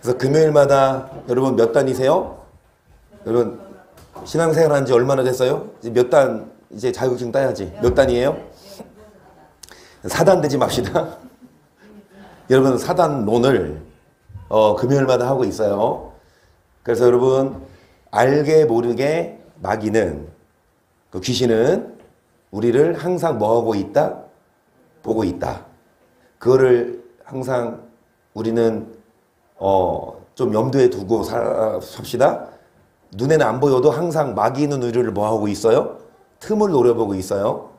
그래서 금요일마다 여러분 몇 단이세요? 여러분 신앙생활 한 지 얼마나 됐어요? 이제 몇 단 이제 자격증 따야지. 몇 단이에요? 4단 되지 맙시다. 여러분 4단론을 금요일마다 하고 있어요. 그래서 여러분 알게 모르게 마귀는 그 귀신은 우리를 항상 뭐하고 있다? 보고 있다. 그거를 항상 우리는 좀 염두에 두고 삽시다. 눈에는 안 보여도 항상 마귀는 우리를 뭐하고 있어요? 틈을 노려보고 있어요.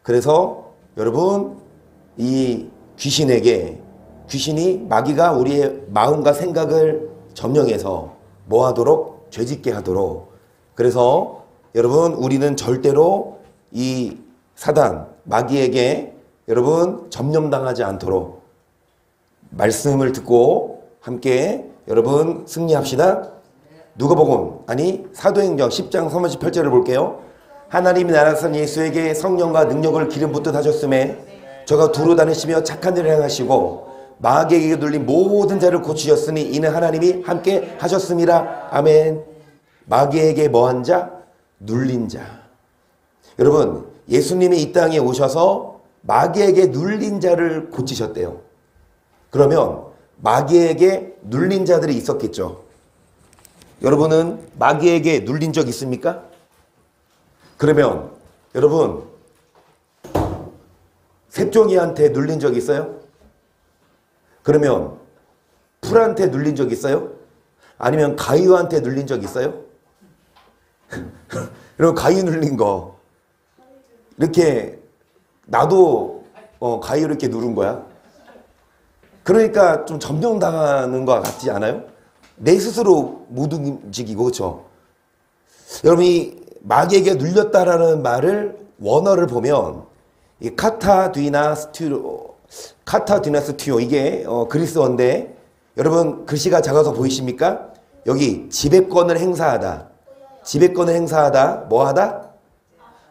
그래서 여러분 이 귀신이 마귀가 우리의 마음과 생각을 점령해서 뭐 하도록? 죄짓게 하도록. 그래서 여러분 우리는 절대로 이 사단 마귀에게 여러분 점령당하지 않도록 말씀을 듣고 함께 여러분 승리합시다. 누가복음 아니 사도행전 10장 38절을 볼게요. 하나님이 나라선 예수에게 성령과 능력을 기름 붓듯 하셨음에 저가 두루 다니시며 착한 일을 행하시고 마귀에게 눌린 모든 자를 고치셨으니 이는 하나님이 함께 하셨습니다. 아멘. 마귀에게 뭐한 자? 눌린 자. 여러분 예수님이 이 땅에 오셔서 마귀에게 눌린 자를 고치셨대요. 그러면 마귀에게 눌린 자들이 있었겠죠. 여러분은 마귀에게 눌린 적 있습니까? 그러면 여러분 색종이한테 눌린 적 있어요? 그러면 풀한테 눌린 적 있어요? 아니면 가위한테 눌린 적 있어요? 여러분 가위 눌린 거 이렇게 나도 가위로 이렇게 누른 거야. 그러니까 좀 점령당하는 것 같지 않아요? 내 스스로 못 움직이고 그렇죠? 여러분이 마귀에게 눌렸다라는 말을 원어를 보면 이 카타디나스티오 이게 그리스어인데 여러분 글씨가 작아서 보이십니까? 여기 지배권을 행사하다. 지배권을 행사하다. 뭐하다?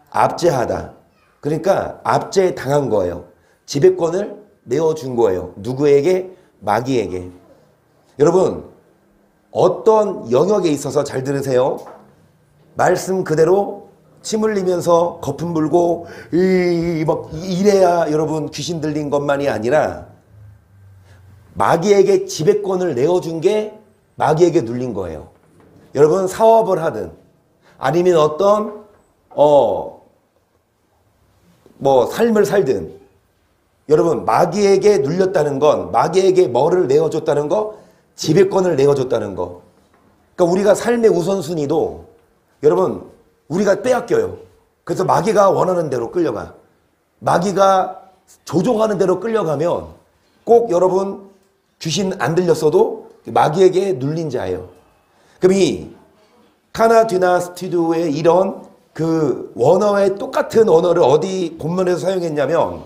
압제하다. 그러니까 압제당한 거예요. 지배권을 내어준 거예요. 누구에게? 마귀에게. 여러분 어떤 영역에 있어서 잘 들으세요. 말씀 그대로 침 흘리면서 거품 불고 막 이래야 여러분 귀신 들린 것만이 아니라 마귀에게 지배권을 내어준 게 마귀에게 눌린 거예요. 여러분 사업을 하든 아니면 어떤 삶을 살든 여러분 마귀에게 눌렸다는 건 마귀에게 뭐를 내어줬다는 거? 지배권을 내어줬다는 거. 그러니까 우리가 삶의 우선순위도 여러분 우리가 빼앗겨요. 그래서 마귀가 원하는 대로 끌려가. 마귀가 조종하는 대로 끌려가면 꼭 여러분 귀신 안 들렸어도 마귀에게 눌린 자예요. 그럼 이 카나디나스티두의 이런 그 원어의 똑같은 언어를 어디 본문에서 사용했냐면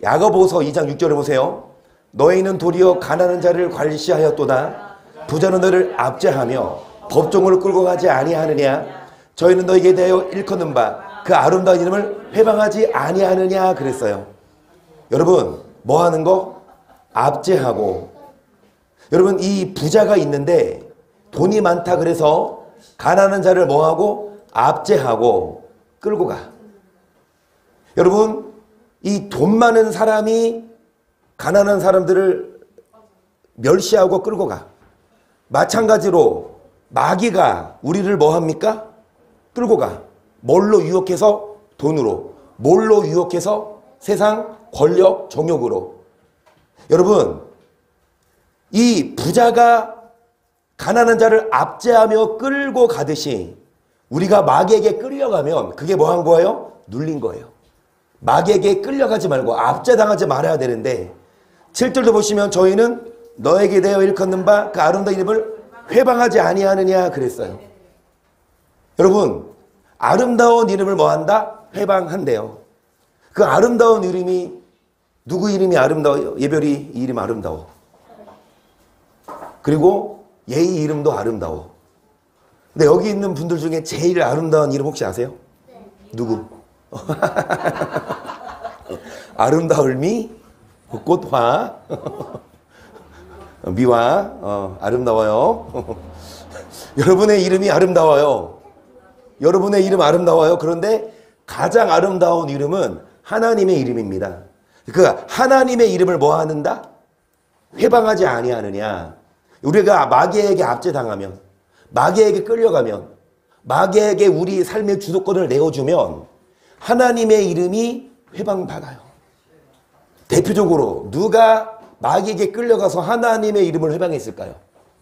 야고보서 2장 6절을 보세요. 너희는 도리어 가난한 자를 괄시하였도다. 부자는 너를 압제하며 법정으로 끌고 가지 아니하느냐. 저희는 너에게 대하여 일컫는 바 그 아름다운 이름을 회방하지 아니하느냐 그랬어요. 여러분 뭐 하는 거? 압제하고. 여러분 이 부자가 있는데 돈이 많다 그래서 가난한 자를 뭐 하고? 압제하고 끌고 가. 여러분 이 돈 많은 사람이 가난한 사람들을 멸시하고 끌고 가. 마찬가지로 마귀가 우리를 뭐 합니까? 끌고 가. 뭘로 유혹해서? 돈으로. 뭘로 유혹해서? 세상, 권력, 정욕으로. 여러분 이 부자가 가난한 자를 압제하며 끌고 가듯이 우리가 마귀에게 끌려가면 그게 뭐 한 거예요? 눌린 거예요. 마귀에게 끌려가지 말고 압제당하지 말아야 되는데 7절도 보시면 저희는 너에게 대하여 일컫는 바 그 아름다운 이름을 회방하지 아니하느냐 그랬어요. 여러분 아름다운 이름을 뭐한다? 회방한대요. 그 아름다운 이름이 누구 이름이 아름다워요? 예별이 이름 아름다워. 그리고 예의 이름도 아름다워. 근데 여기 있는 분들 중에 제일 아름다운 이름 혹시 아세요? 네. 누구? 아름다울미 꽃화 미화, 아름다워요. 여러분의 이름이 아름다워요. 여러분의 이름 아름다워요. 그런데 가장 아름다운 이름은 하나님의 이름입니다. 그 하나님의 이름을 뭐 하는다? 회방하지 아니하느냐. 우리가 마귀에게 압제당하면, 마귀에게 끌려가면, 마귀에게 우리 삶의 주도권을 내어주면 하나님의 이름이 회방받아요. 대표적으로 누가 마귀에게 끌려가서 하나님의 이름을 회방했을까요?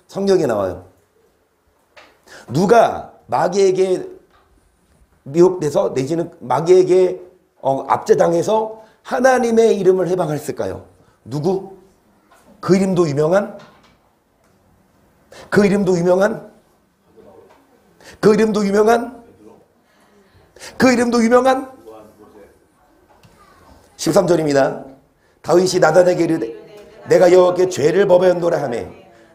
성경에 나와요. 누가 마귀에게 미혹돼서 내지는 마귀에게 압제당해서 하나님의 이름을 회방했을까요? 누구? 그 이름도 유명한? 그 이름도 유명한? 그 이름도 유명한? 그 이름도 유명한? 13절입니다. 다윗이 나단에게 이르되 내가 여호와께 죄를 범하였노라 하매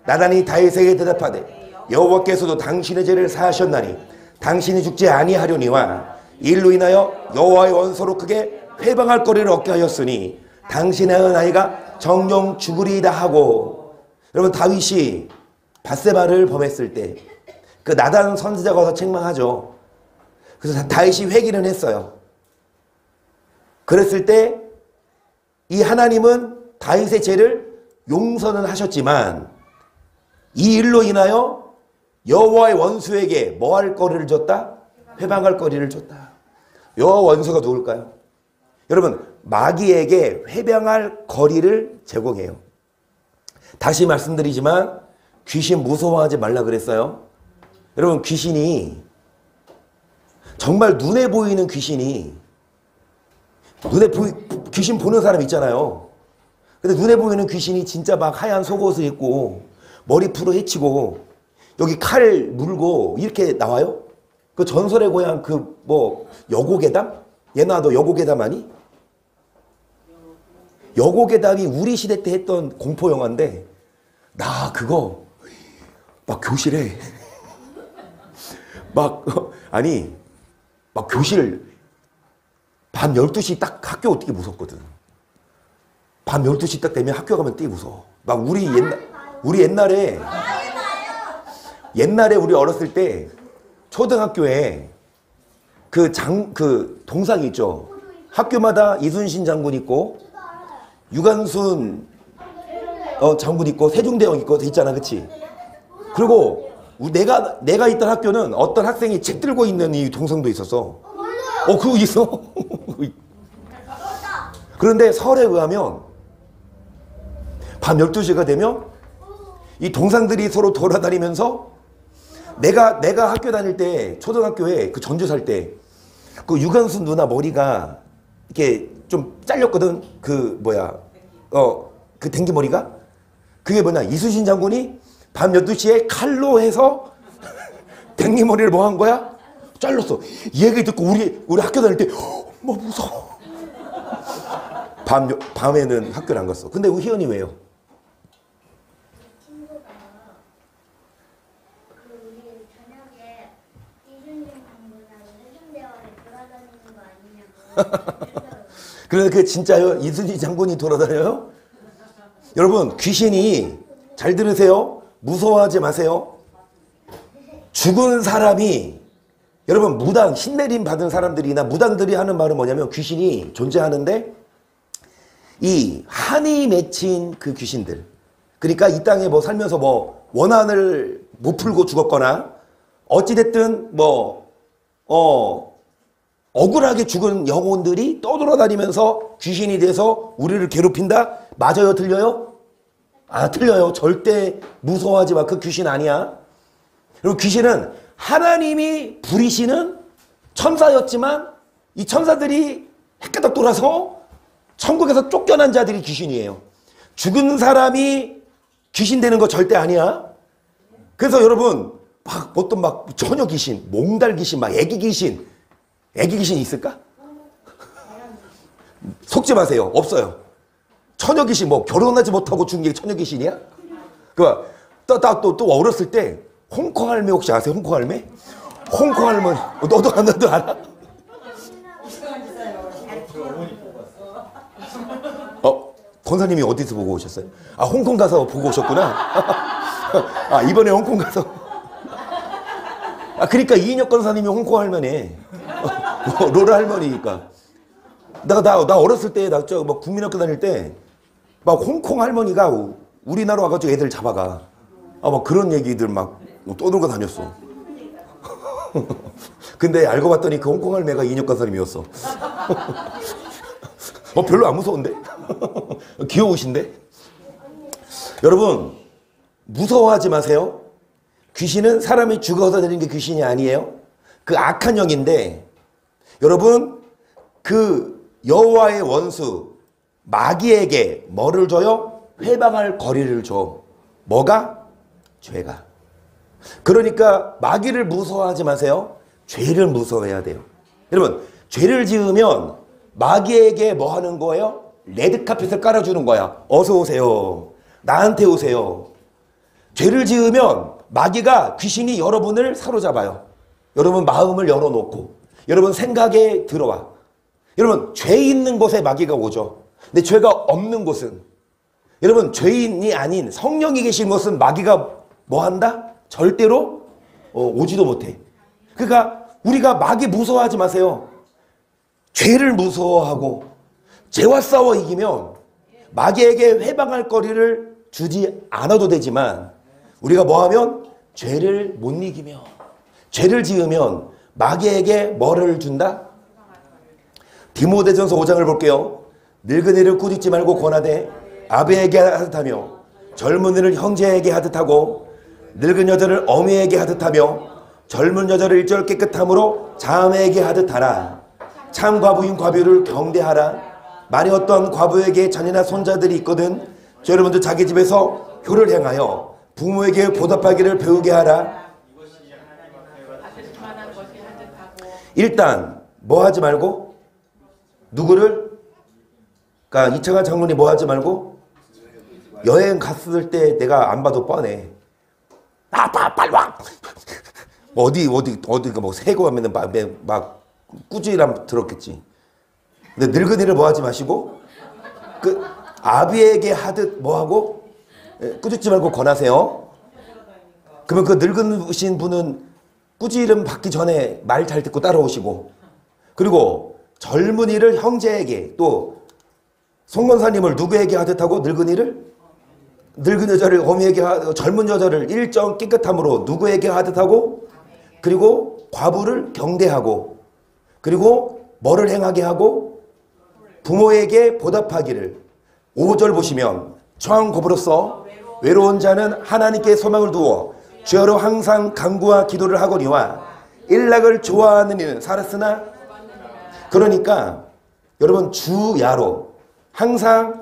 나단이 다윗에게 대답하되 여호와께서도 당신의 죄를 사하셨나니 당신이 죽지 아니하려니와 일로 인하여 여호와의 원소로 크게 회방할 거리를 얻게 하였으니 당신의 아이가 정령 죽으리이다 하고. 여러분, 다윗이 밧세바를 범했을 때 그 나단 선지자가 와서 책망하죠. 그래서 다윗이 회개는 했어요. 그랬을 때 이 하나님은 다윗의 죄를 용서는 하셨지만 이 일로 인하여 여호와의 원수에게 뭐 할 거리를 줬다? 회방할 거리를 줬다. 여호와 원수가 누굴까요? 여러분, 마귀에게 회방할 거리를 제공해요. 다시 말씀드리지만 귀신 무서워하지 말라 그랬어요. 여러분, 귀신이 정말 눈에 보이는 귀신이 귀신 보는 사람 있잖아요. 근데 눈에 보이는 귀신이 진짜 막 하얀 속옷을 입고 머리 풀어 헤치고 여기 칼 물고 이렇게 나와요? 그 전설의 고향 그 뭐 여고괴담? 얘나 너 여고괴담 아니? 여고괴담이 우리 시대 때 했던 공포 영화인데 나 그거 막 교실에 막 아니 막 교실 밤 12시 딱 학교 되게 무섭거든. 밤 12시 딱 되면 학교 가면 되게 무서워. 막 우리 옛날에 우리 어렸을 때 초등학교에 그 동상이 있죠. 학교마다 이순신 장군 있고 유관순 장군 있고 세종대왕 있고 돼 있잖아, 그치? 그리고 내가 있던 학교는 어떤 학생이 책 들고 있는 이 동상도 있었어. 그거 있어. 그런데 설에 의하면 밤 12시가 되면 이 동상들이 서로 돌아다니면서 내가 학교 다닐 때 초등학교에 그 전주 살 때 그 유관순 누나 머리가 이렇게 좀 잘렸거든. 그 댕기머리가 그게 뭐냐, 이순신 장군이 밤 12시에 칼로 해서 댕기머리를 뭐 한 거야? 잘랐어. 이 얘기 듣고 우리 학교 다닐 때 뭐 무서워. 밤에는 학교를 안 갔어. 근데 우리 희연이 왜요? 그래서 그 진짜요? 이순신 장군이 돌아다녀요? 여러분, 귀신이 잘 들으세요. 무서워하지 마세요. 죽은 사람이 여러분 무당 신내림 받은 사람들이나 무당들이 하는 말은 뭐냐면 귀신이 존재하는데 이 한이 맺힌 그 귀신들, 그러니까 이 땅에 뭐 살면서 뭐 원한을 못 풀고 죽었거나 어찌됐든 억울하게 죽은 영혼들이 떠돌아다니면서 귀신이 돼서 우리를 괴롭힌다? 맞아요? 틀려요? 틀려요. 절대 무서워하지 마. 그 귀신 아니야. 그리고 귀신은 하나님이 부리시는 천사였지만 이 천사들이 헷가닥 돌아서 천국에서 쫓겨난 자들이 귀신이에요. 죽은 사람이 귀신 되는 거 절대 아니야. 그래서 여러분 막 어떤 막 처녀 귀신, 몽달 귀신, 막 애기 귀신 있을까? 속지 마세요. 없어요. 처녀 귀신 뭐 결혼하지 못하고 죽은 게 처녀 귀신이야? 또 어렸을 때 홍콩 할매 혹시 아세요? 홍콩 할매? 홍콩 할머니 너도 알아? 권사님이 어디서 보고 오셨어요? 아, 홍콩 가서 보고 오셨구나. 아, 이번에 홍콩 가서. 아, 그러니까 이인혁 권사님이 홍콩 할머니. 로라 할머니니까. 나 어렸을 때, 막 국민학교 다닐 때, 막 홍콩 할머니가 우리나라 와가지고 애들 잡아가. 아, 막 그런 얘기들 막 떠들고 다녔어. 근데 알고 봤더니 그 홍콩 할매가 이인혁 권사님이었어. 별로 안 무서운데? 귀여우신데? 여러분, 무서워하지 마세요. 귀신은 사람이 죽어서 되는 게 귀신이 아니에요. 그 악한 영인데, 여러분, 그 여호와의 원수 마귀에게 뭐를 줘요? 회방할 거리를 줘. 뭐가? 죄가. 그러니까 마귀를 무서워하지 마세요. 죄를 무서워해야 돼요. 여러분, 죄를 지으면 마귀에게 뭐 하는 거예요? 레드카펫을 깔아주는 거야. 어서 오세요. 나한테 오세요. 죄를 지으면 마귀가, 귀신이 여러분을 사로잡아요. 여러분 마음을 열어놓고 여러분 생각에 들어와. 여러분, 죄 있는 곳에 마귀가 오죠. 근데 죄가 없는 곳은, 여러분, 죄인이 아닌 성령이 계신 곳은 마귀가 뭐 한다? 절대로 오지도 못해. 그러니까 우리가 마귀 무서워하지 마세요. 죄를 무서워하고 죄와 싸워 이기면 마귀에게 회방할 거리를 주지 않아도 되지만, 우리가 뭐 하면? 죄를 못 이기며, 죄를 지으면 마귀에게 뭐를 준다? 디모데전서 5장을 볼게요. 늙은이를 꾸짖지 말고 권하되 아비에게 하듯하며, 젊은이를 형제에게 하듯하고, 늙은 여자를 어미에게 하듯하며, 젊은 여자를 일절 깨끗함으로 자매에게 하듯하라. 참 과부인 과부를 경대하라. 만일 어떤 과부에게 자녀나 손자들이 있거든 저 여러분들 자기 집에서 효를 행하여 부모에게 보답하기를 배우게 하라. 일단 뭐 하지 말고? 누구를? 그러니까 이창환 장로님 뭐 하지 말고? 여행 갔을 때 내가 안 봐도 뻔해. 빨리 와. 어디가 뭐 세고 하면은 막 꾸지람 들었겠지. 근데 늙은이를 뭐 하지 마시고, 그 아비에게 하듯 뭐 하고? 꾸짖지 말고 권하세요. 그러면 그 늙으신 분은 꾸지름 받기 전에 말 잘 듣고 따라오시고, 그리고 젊은이를 형제에게, 또 송건사님을 누구에게 하듯 하고, 늙은 여자를 어미에게 하고, 젊은 여자를 일정 깨끗함으로 누구에게 하듯 하고, 그리고 과부를 경대하고, 그리고 뭐를 행하게 하고? 부모에게 보답하기를. 5절 보시면, 청고부로서 외로운 자는 하나님께 소망을 두어 주여로 항상 간구와 기도를 하거니와 일락을 좋아하는 이는 살았으나. 그러니까 여러분, 주야로 항상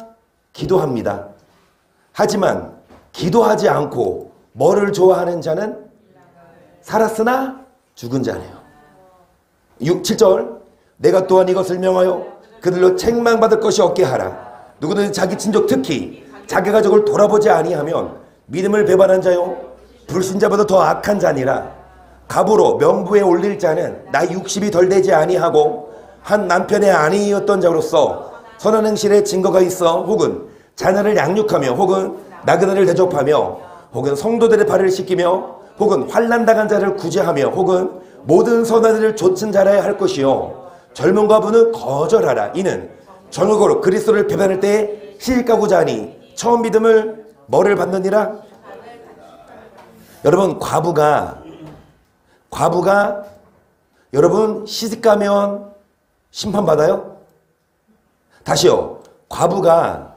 기도합니다. 하지만 기도하지 않고 뭐를 좋아하는 자는 살았으나 죽은 자네요. 7절 내가 또한 이것을 명하여 그들로 책망받을 것이 없게 하라. 누구든 자기 친족 특히 자기 가족을 돌아보지 아니하면 믿음을 배반한 자요 불신자보다 더 악한 자니라. 갑으로 명부에 올릴 자는 나이 60이 덜 되지 아니하고 한 남편의 아내이었던 자로서 선한 행실에 증거가 있어 혹은 자녀를 양육하며 혹은 나그네를 대접하며 혹은 성도들의 발을 씻기며 혹은 환난당한 자를 구제하며 혹은 모든 선한 일을 좇은 자라야 할 것이요 젊은 과부는 거절하라. 이는 정욕으로 그리스도를 배반할 때에 시집가고자 하니 처음 믿음을 뭐를 받느니라? 여러분, 과부가 여러분 시집가면 심판받아요? 다시요. 과부가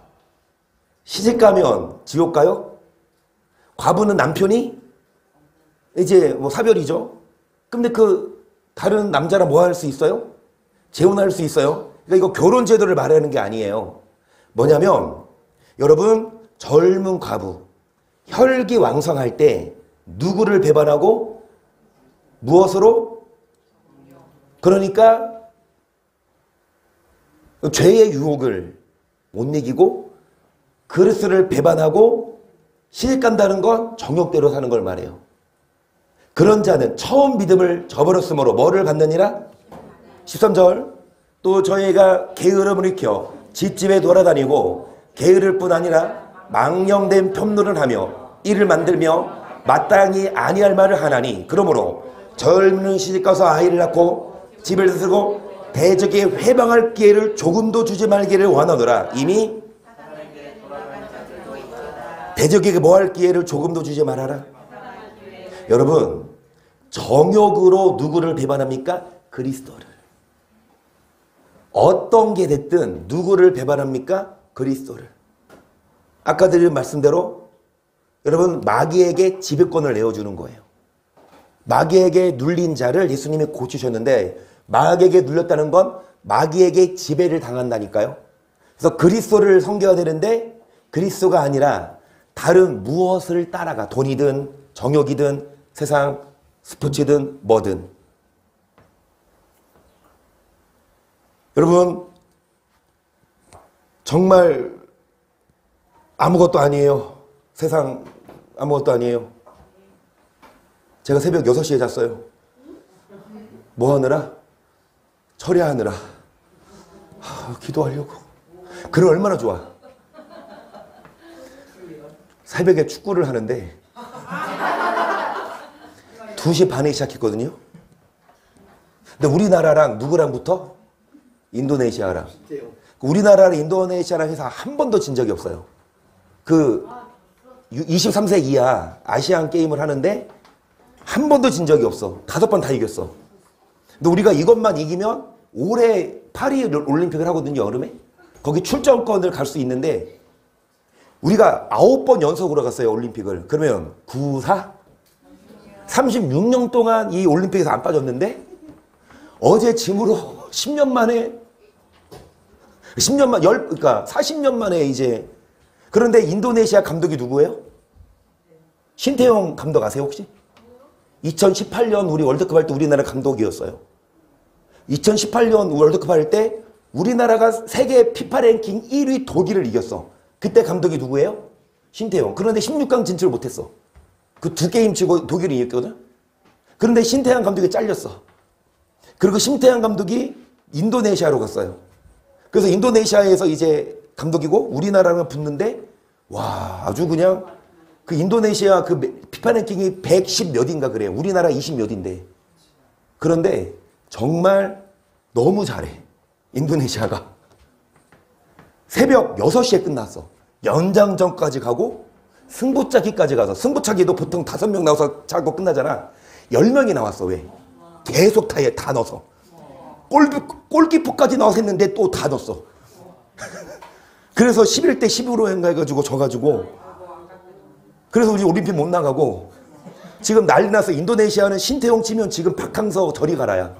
시집가면 지옥 가요? 과부는 남편이 이제 뭐 사별이죠. 근데 그 다른 남자랑 뭐 할 수 있어요? 재혼할 수 있어요? 그러니까 이거 결혼 제도를 말하는 게 아니에요. 뭐냐면 여러분, 젊은 과부 혈기왕성할 때 누구를 배반하고 무엇으로? 그러니까 죄의 유혹을 못 이기고 그리스도를 배반하고 시집간다는 건 정욕대로 사는 걸 말해요. 그런 자는 처음 믿음을 저버렸으므로 뭐를 받느니라? 13절 또 저희가 게으름을 익혀 집집에 돌아다니고 게으를 뿐 아니라 망령된 편론을 하며 이를 만들며 마땅히 아니할 말을 하나니 그러므로 젊은 시집 가서 아이를 낳고 집을 쓰고 대적에 회방할 기회를 조금도 주지 말기를 원하노라. 이미 대적에게 뭐 할 기회를 조금도 주지 말아라. 여러분, 정욕으로 누구를 배반합니까? 그리스도를. 어떤 게 됐든 누구를 배반합니까? 그리스도를. 아까 드린 말씀대로 여러분, 마귀에게 지배권을 내어주는 거예요. 마귀에게 눌린 자를 예수님이 고치셨는데 마귀에게 눌렸다는 건 마귀에게 지배를 당한다니까요. 그래서 그리스도를 섬겨야 되는데 그리스도가 아니라 다른 무엇을 따라가. 돈이든 정욕이든 세상 스포츠든 뭐든. 여러분, 정말 아무것도 아니에요. 세상 아무것도 아니에요. 제가 새벽 6시에 잤어요. 뭐 하느라? 철야하느라. 기도하려고. 그럼 얼마나 좋아. 새벽에 축구를 하는데 2시 반에 시작했거든요. 근데 우리나라랑 누구랑 붙어? 인도네시아랑. 우리나라랑 인도네시아랑 해서 한 번도 진 적이 없어요. 그 23세 이하 아시안 게임을 하는데 한 번도 진 적이 없어. 5번 다 이겼어. 근데 우리가 이것만 이기면 올해 파리 올림픽을 하거든요, 여름에. 거기 출전권을 갈 수 있는데 우리가 9번 연속으로 갔어요, 올림픽을. 그러면 9, 4? 36년 동안 이 올림픽에서 안 빠졌는데 어제 짐으로 10년 만에 그러니까 40년 만에 이제. 그런데 인도네시아 감독이 누구예요? 신태용 감독 아세요, 혹시? 2018년 우리 월드컵 할 때 우리나라 감독이었어요. 2018년 월드컵 할 때 우리나라가 세계 피파 랭킹 1위 독일을 이겼어. 그때 감독이 누구예요? 신태용. 그런데 16강 진출을 못했어. 그 2게임 치고 독일이 이겼거든. 그런데 신태용 감독이 잘렸어. 그리고 신태용 감독이 인도네시아로 갔어요. 그래서 인도네시아에서 이제 감독이고 우리나라랑 붙는데 와, 아주 그냥 그 인도네시아 그 피파 랭킹이 110 몇인가 그래요. 우리나라 20 몇인데. 그런데 정말 너무 잘해, 인도네시아가. 새벽 6시에 끝났어. 연장전까지 가고 승부차기까지 가서, 승부차기도 보통 5명 나와서 차고 끝나잖아. 10명이 나왔어. 왜? 계속 다 넣어서. 골키퍼까지 나와서 했는데 또 다 넣었어. 그래서 11대 10으로 해가지고 져가지고, 그래서 우리 올림픽 못 나가고 지금 난리 나서 인도네시아는 신태용 치면 지금 박항서 저리 가라야.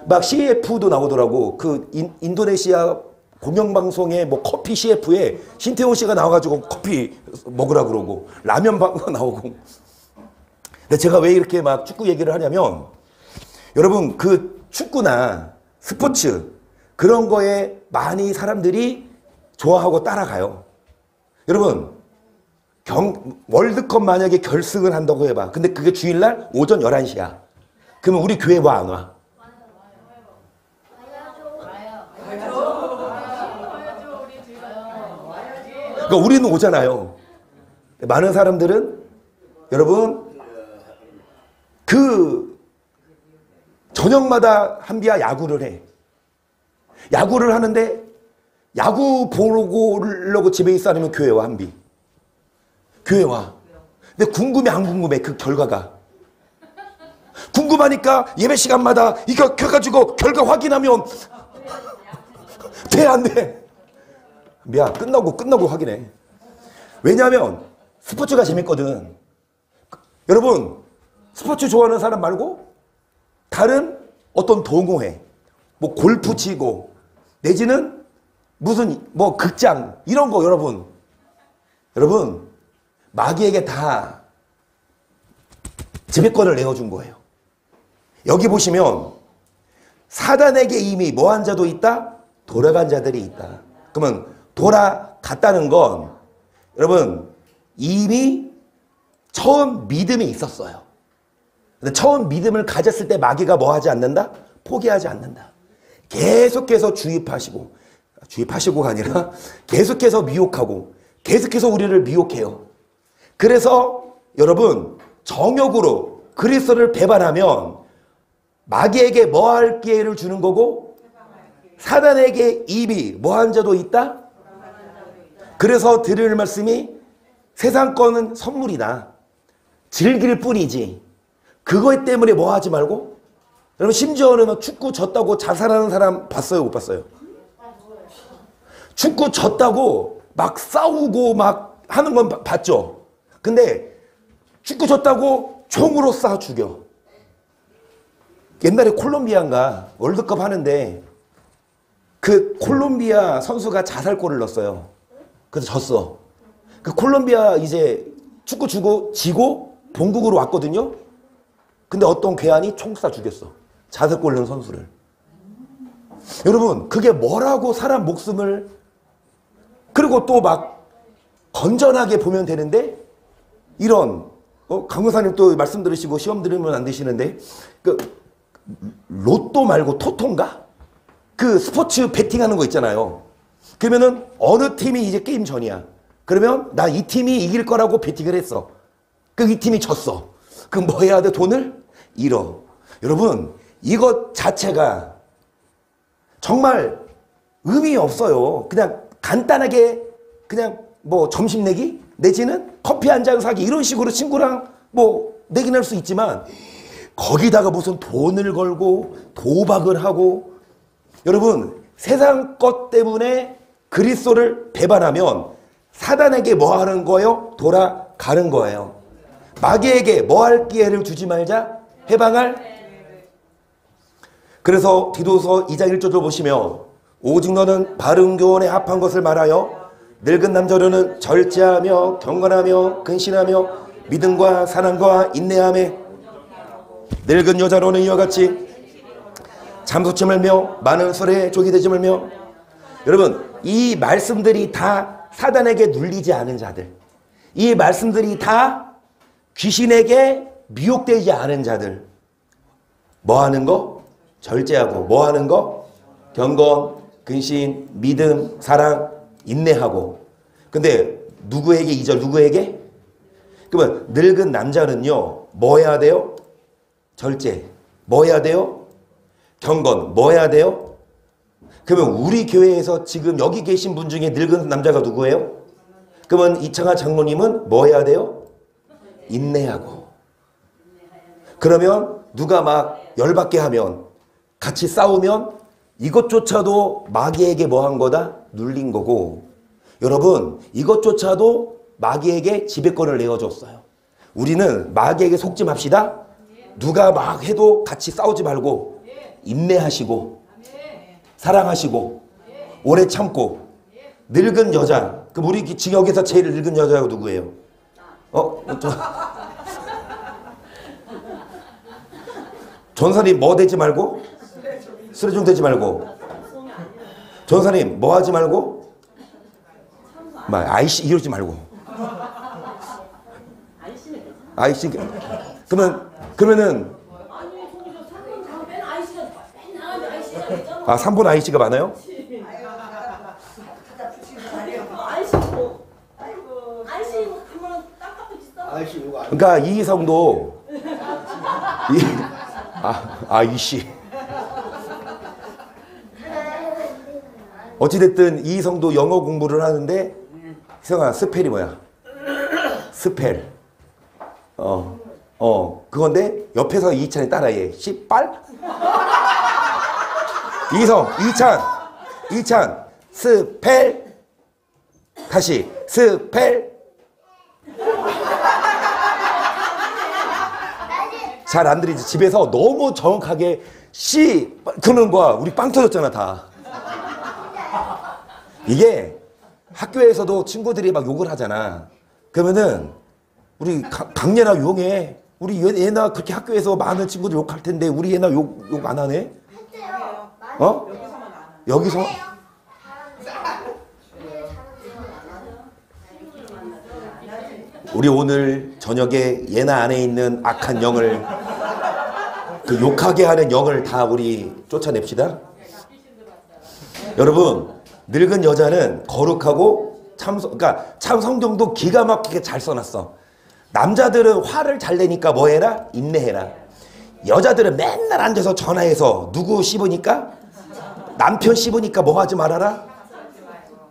막 CF도 나오더라고. 그 인도네시아 공영방송에 뭐 커피 CF에 신태용 씨가 나와가지고 커피 먹으라 그러고 라면 방송 나오고. 근데 제가 왜 이렇게 막 축구 얘기를 하냐면, 여러분 그 축구나 스포츠 그런 거에 많이 사람들이 좋아하고 따라가요. 여러분 월드컵 만약에 결승을 한다고 해봐. 근데 그게 주일날 오전 11시야. 그러면 우리 교회 와, 안 와? 그러니까 우리는 오잖아요. 많은 사람들은 여러분 그 저녁마다 한비야 야구를 해. 야구를 하는데 야구 보려고 집에 있어, 아니면 교회 와, 한비? 교회 와. 근데 궁금해 안 궁금해? 그 결과가. 궁금하니까 예배 시간마다 이거 켜가지고 결과 확인하면 돼, 안 돼? 미야, 끝나고 확인해. 왜냐하면 스포츠가 재밌거든. 여러분 스포츠 좋아하는 사람 말고 다른 어떤 동호회, 뭐 골프 치고 내지는 무슨 뭐 극장 이런 거, 여러분 마귀에게 다 지배권을 내어준 거예요. 여기 보시면 사단에게 이미 뭐한 자도 있다? 돌아간 자들이 있다. 그러면 돌아갔다는 건 여러분 이미 처음 믿음이 있었어요. 근데 처음 믿음을 가졌을 때 마귀가 뭐 하지 않는다? 포기하지 않는다. 계속해서 주입하시고 주입하시고가 아니라 계속해서 미혹하고 계속해서 우리를 미혹해요. 그래서 여러분 정욕으로 그리스도를 배반하면 마귀에게 뭐할 기회를 주는 거고 사단에게 입이 뭐한 자도 있다? 그래서 드릴 말씀이 세상 거는 선물이다. 즐길 뿐이지. 그것 때문에 뭐 하지 말고. 여러분 심지어는 축구 졌다고 자살하는 사람 봤어요? 못 봤어요? 축구 졌다고 막 싸우고 막 하는 건 봤죠? 근데 축구 졌다고 총으로 쏴 죽여. 옛날에 콜롬비아인가 월드컵 하는데 그 콜롬비아 선수가 자살골을 넣었어요. 그래서 졌어. 그 콜롬비아 이제 축구 지고 본국으로 왔거든요. 근데 어떤 괴한이 총 쏴 죽였어. 자살골 넣은 선수를. 여러분 그게 뭐라고 사람 목숨을. 그리고 또 막 건전하게 보면 되는데 이런 강교사님 또 말씀 들으시고 시험 들으면 안 되시는데 그 로또 말고 토토인가? 그 스포츠 베팅하는 거 있잖아요. 그러면은 어느 팀이 이제 게임 전이야. 그러면 나 이 팀이 이길 거라고 베팅을 했어. 그 이 팀이 졌어. 그럼 뭐 해야 돼? 돈을 잃어. 여러분 이것 자체가 정말 의미 없어요. 그냥 간단하게 그냥 뭐 점심 내기 내지는 커피 한 잔 사기 이런 식으로 친구랑 뭐 내긴 할 수 있지만 거기다가 무슨 돈을 걸고 도박을 하고. 여러분 세상 것 때문에 그리스도를 배반하면 사단에게 뭐 하는 거예요? 돌아가는 거예요. 마귀에게 뭐 할 기회를 주지 말자. 해방할. 그래서 디도서 2장 1절을 보시면 오직 너는 바른 교훈에 합한 것을 말하여 늙은 남자로는 절제하며 경건하며 근신하며 믿음과 사랑과 인내함에 늙은 여자로는 이와 같이 잠소치 말며 많은 술에 족이 되지 말며. 여러분 이 말씀들이 다 사단에게 눌리지 않은 자들, 이 말씀들이 다 귀신에게 미혹되지 않은 자들. 뭐 하는 거? 절제하고. 뭐 하는 거? 경건, 근신, 믿음, 사랑, 인내하고. 근데 누구에게 2절 누구에게? 그러면 늙은 남자는요 뭐 해야 돼요? 절제. 뭐 해야 돼요? 경건. 뭐 해야 돼요? 그러면 우리 교회에서 지금 여기 계신 분 중에 늙은 남자가 누구예요? 그러면 이창하 장로님은 뭐 해야 돼요? 인내하고. 그러면 누가 막 열받게 하면 같이 싸우면 이것조차도 마귀에게 뭐 한 거다? 눌린 거고. 여러분 이것조차도 마귀에게 지배권을 내어줬어요. 우리는 마귀에게 속지 맙시다. 누가 막 해도 같이 싸우지 말고 인내하시고 사랑하시고 오래 참고. 늙은 여자. 그럼 우리 지역에서 제일 늙은 여자가 누구예요? 전사님 뭐 되지 말고? 쓰레종 되지 말고. 전사님 뭐 하지 말고? 막 아이씨 이러지 말고. 아이씨. 그러면은 아 3번 아이씨가 많아요? 그러니까 이희성도 아이씨. 어찌됐든 이희성도 영어 공부를 하는데 희성아 스펠이 뭐야? 스펠. 그건데 옆에서 이찬이 따라해. 씨발? 이희성, 이찬, 스펠. 다시 스펠. 잘 안 들리지? 집에서 너무 정확하게 씨 그러는 거야. 우리 빵 터졌잖아 다. 이게 학교에서도 친구들이 막 욕을 하잖아. 그러면은 우리 강예나 용해. 우리 얘나 그렇게 학교에서 많은 친구들 욕할 텐데 우리 얘나 욕 안 하네? 여기서? 우리 오늘 저녁에 얘나 안에 있는 악한 영을 그 욕하게 하는 영을 다 우리 쫓아냅시다. 여러분 늙은 여자는 거룩하고 그러니까 참 성경도 기가 막히게 잘 써놨어. 남자들은 화를 잘 내니까 뭐 해라? 인내해라. 여자들은 맨날 앉아서 전화해서 누구 씹으니까? 남편 씹으니까 뭐 하지 말아라?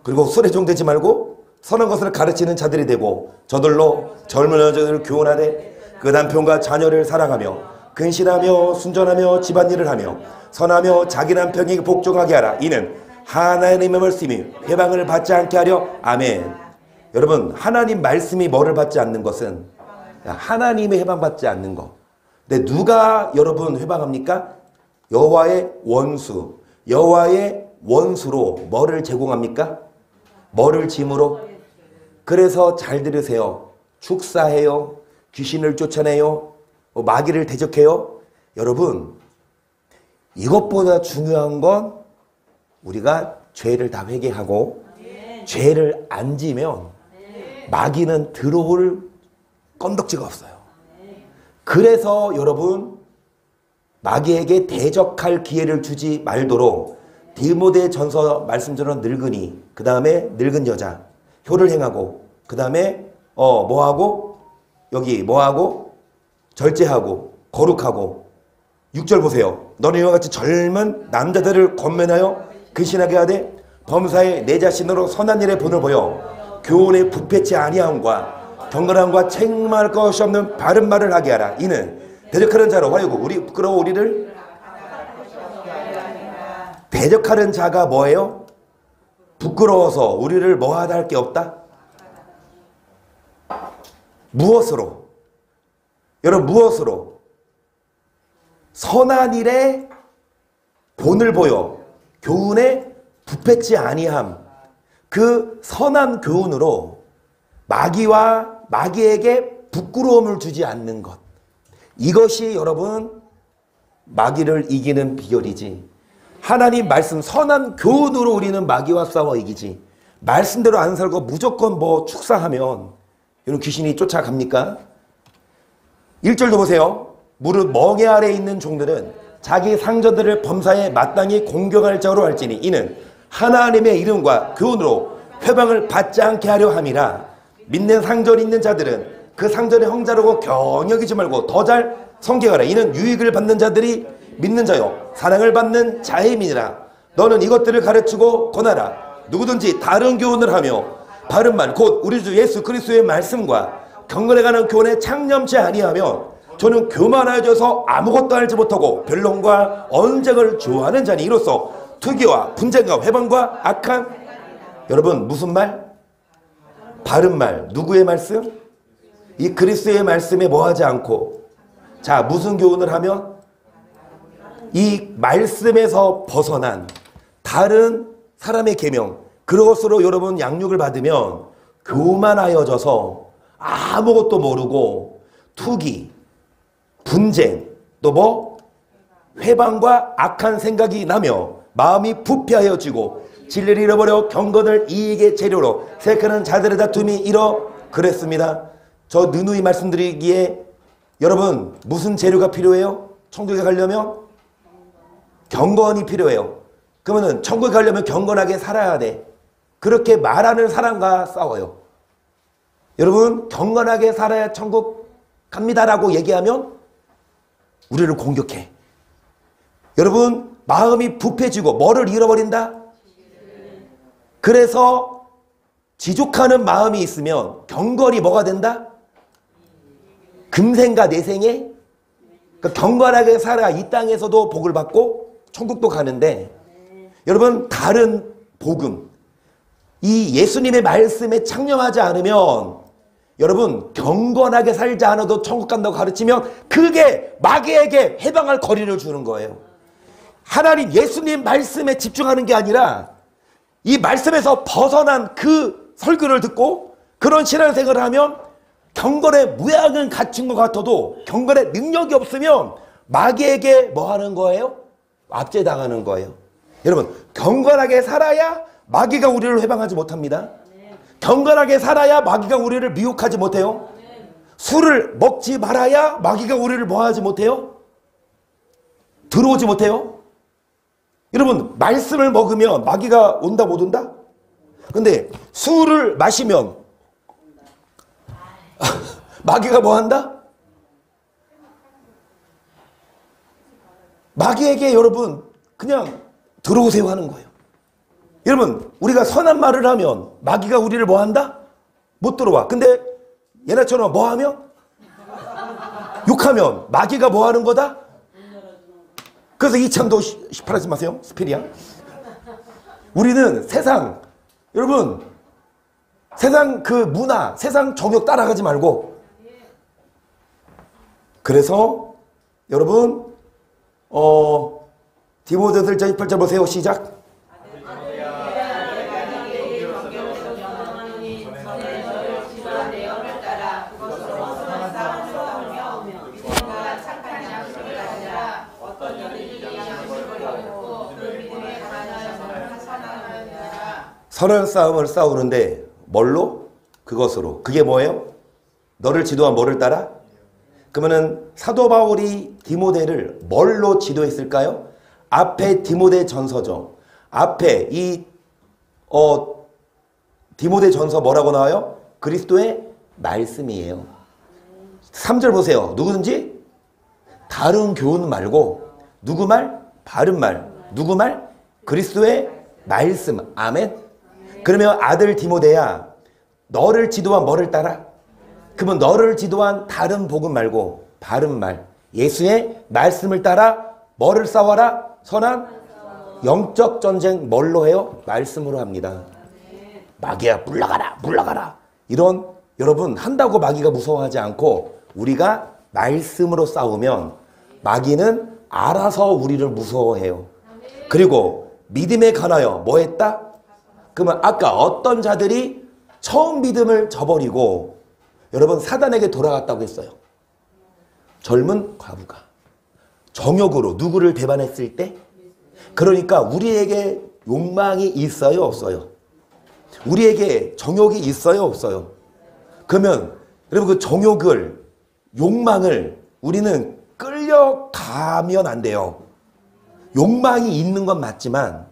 그리고 술에 종되지 말고 선한 것을 가르치는 자들이 되고 저들로 젊은 여자들을 교훈하되 그 남편과 자녀를 사랑하며 근신하며 순전하며 집안일을 하며 선하며 자기 남편에게 복종하게 하라. 이는 하나님의 말씀이 회방을 받지 않게 하려. 아멘. 여러분, 하나님 말씀이 뭐를 받지 않는 것은 하나님의 회방받지 않는 거. 근데 누가 여러분 회방합니까? 여호와의 원수. 여호와의 원수로 뭐를 제공합니까? 뭐를 짐으로? 그래서 잘 들으세요. 축사해요. 귀신을 쫓아내요. 마귀를 대적해요. 여러분, 이것보다 중요한 건 우리가 죄를 다 회개하고 죄를 안 지면 마귀는 들어올 건덕지가 없어요. 그래서 여러분, 마귀에게 대적할 기회를 주지 말도록 디모데 전서 말씀처럼 늙은이, 그 다음에 늙은 여자, 효를 행하고, 그 다음에 뭐하고? 여기 뭐하고? 절제하고 거룩하고. 6절 보세요. 너는 이와 같이 젊은 남자들을 권면하여 근신하게 하되 범사에 내 자신으로 선한 일에 본을 보여 교훈에 부패치 아니함과 경건함과 책망할 것이 없는 바른 말을 하게 하라. 이는 대적하는 자로 하여금 우리 부끄러워 우리를 대적하는 자가 뭐예요? 부끄러워서 우리를 뭐하다 할 게 없다? 무엇으로? 여러분, 무엇으로? 선한 일에 본을 보여 교훈에 부패치 아니함. 그 선한 교훈으로 마귀에게 부끄러움을 주지 않는 것. 이것이 여러분 마귀를 이기는 비결이지. 하나님 말씀 선한 교훈으로 우리는 마귀와 싸워 이기지. 말씀대로 안 살고 무조건 뭐 축사하면 여러분 귀신이 쫓아갑니까? 1절도 보세요. 무릇 멍에 아래 있는 종들은 자기 상전들을 범사에 마땅히 공경할 자로 할지니 이는 하나님의 이름과 교훈으로 회방을 받지 않게 하려 함이라. 믿는 상전이 있는 자들은 그 상전의 형제라고 경여기지 말고 더 잘 성경하라. 이는 유익을 받는 자들이 믿는 자요 사랑을 받는 자임이니라. 너는 이것들을 가르치고 권하라. 누구든지 다른 교훈을 하며 바른 말 곧 우리 주 예수 그리스도의 말씀과 경건에 관한 교훈에 창념치 아니하며 저는 교만하여져서 아무것도 알지 못하고 변론과 언쟁을 좋아하는 자니 이로써 투기와 분쟁과 회방과 악한. 여러분, 무슨 말? 바른 말. 누구의 말씀? 이 그리스도의 말씀에 뭐하지 않고. 자, 무슨 교훈을 하면? 이 말씀에서 벗어난 다른 사람의 계명, 그것으로 여러분 양육을 받으면 교만하여져서 아무것도 모르고 투기, 분쟁, 또 뭐? 회방과 악한 생각이 나며 마음이 부패하여지고 진리를 잃어버려 경건을 이익의 재료로 생각하는 자들의 다툼이 일어 그랬습니다. 저 누누이 말씀드리기에 여러분 무슨 재료가 필요해요? 천국에 가려면 경건이 필요해요. 그러면은 천국에 가려면 경건하게 살아야 돼. 그렇게 말하는 사람과 싸워요. 여러분, 경건하게 살아야 천국 갑니다라고 얘기하면 우리를 공격해. 여러분, 마음이 부패지고 뭐를 잃어버린다? 그래서 지족하는 마음이 있으면 경건이 뭐가 된다? 금생과 내생에 그러니까 경건하게 살아 이 땅에서도 복을 받고 천국도 가는데, 여러분 다른 복음, 이 예수님의 말씀에 창념하지 않으면 여러분 경건하게 살지 않아도 천국 간다고 가르치면 그게 마귀에게 해방할 거리를 주는 거예요. 하나님 예수님 말씀에 집중하는 게 아니라 이 말씀에서 벗어난 그 설교를 듣고 그런 신앙생활을 하면 경건의 무양은 갖춘 것 같아도 경건의 능력이 없으면 마귀에게 뭐 하는 거예요? 압제당하는 거예요. 여러분, 경건하게 살아야 마귀가 우리를 해방하지 못합니다. 경건하게 살아야 마귀가 우리를 미혹하지 못해요. 술을 먹지 말아야 마귀가 우리를 뭐 하지 못해요? 들어오지 못해요. 여러분, 말씀을 먹으면 마귀가 온다 못 온다? 근데 술을 마시면 마귀가 뭐 한다? 마귀에게 여러분 그냥 들어오세요 하는 거예요. 여러분, 우리가 선한 말을 하면 마귀가 우리를 뭐 한다? 못 들어와. 근데 얘네처럼 뭐 하면? 욕하면 마귀가 뭐 하는 거다? 그래서 이 창도 18하지 마세요. 스피리야. 우리는 세상, 여러분, 세상 그 문화, 세상 정욕 따라가지 말고. 그래서 여러분, 디모데서 1장 28절 보세요. 시작. 선한 싸움을 싸우는데 뭘로? 그것으로. 그게 뭐예요? 너를 지도한 뭐를 따라? 그러면은 사도 바울이 디모데를 뭘로 지도했을까요? 앞에 디모데 전서죠. 앞에 이 디모데 전서 뭐라고 나와요? 그리스도의 말씀이에요. 3절 보세요. 누구든지 다른 교훈 말고 누구 말? 바른 말. 누구 말? 그리스도의 말씀. 아멘. 그러면 아들 디모데야, 너를 지도한 뭐를 따라? 그러면 너를 지도한 다른 복음 말고 바른 말, 예수의 말씀을 따라 뭐를 싸워라? 선한 영적 전쟁 뭘로 해요? 말씀으로 합니다. 마귀야 물러가라 물러가라. 이런 여러분 한다고 마귀가 무서워하지 않고 우리가 말씀으로 싸우면 마귀는 알아서 우리를 무서워해요. 그리고 믿음에 관하여 뭐 했다? 그러면 아까 어떤 자들이 처음 믿음을 저버리고 여러분 사단에게 돌아갔다고 했어요. 젊은 과부가 정욕으로 누구를 배반했을 때, 그러니까 우리에게 욕망이 있어요 없어요? 우리에게 정욕이 있어요 없어요? 그러면 여러분 그 정욕을, 욕망을 우리는 끌려가면 안 돼요. 욕망이 있는 건 맞지만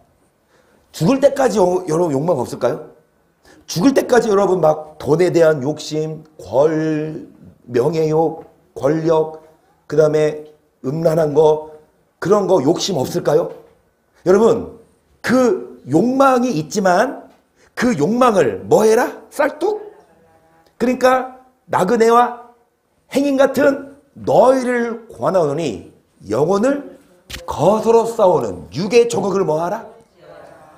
죽을 때까지 여러분 욕망 없을까요? 죽을 때까지 여러분 막 돈에 대한 욕심, 명예욕, 권력, 그 다음에 음란한 거, 그런 거 욕심 없을까요? 여러분 그 욕망이 있지만 그 욕망을 뭐 해라? 쌀뚝? 그러니까 나그네와 행인 같은 너희를 권하노니 영혼을 거스러 싸우는 육의 정욕을 뭐 하라?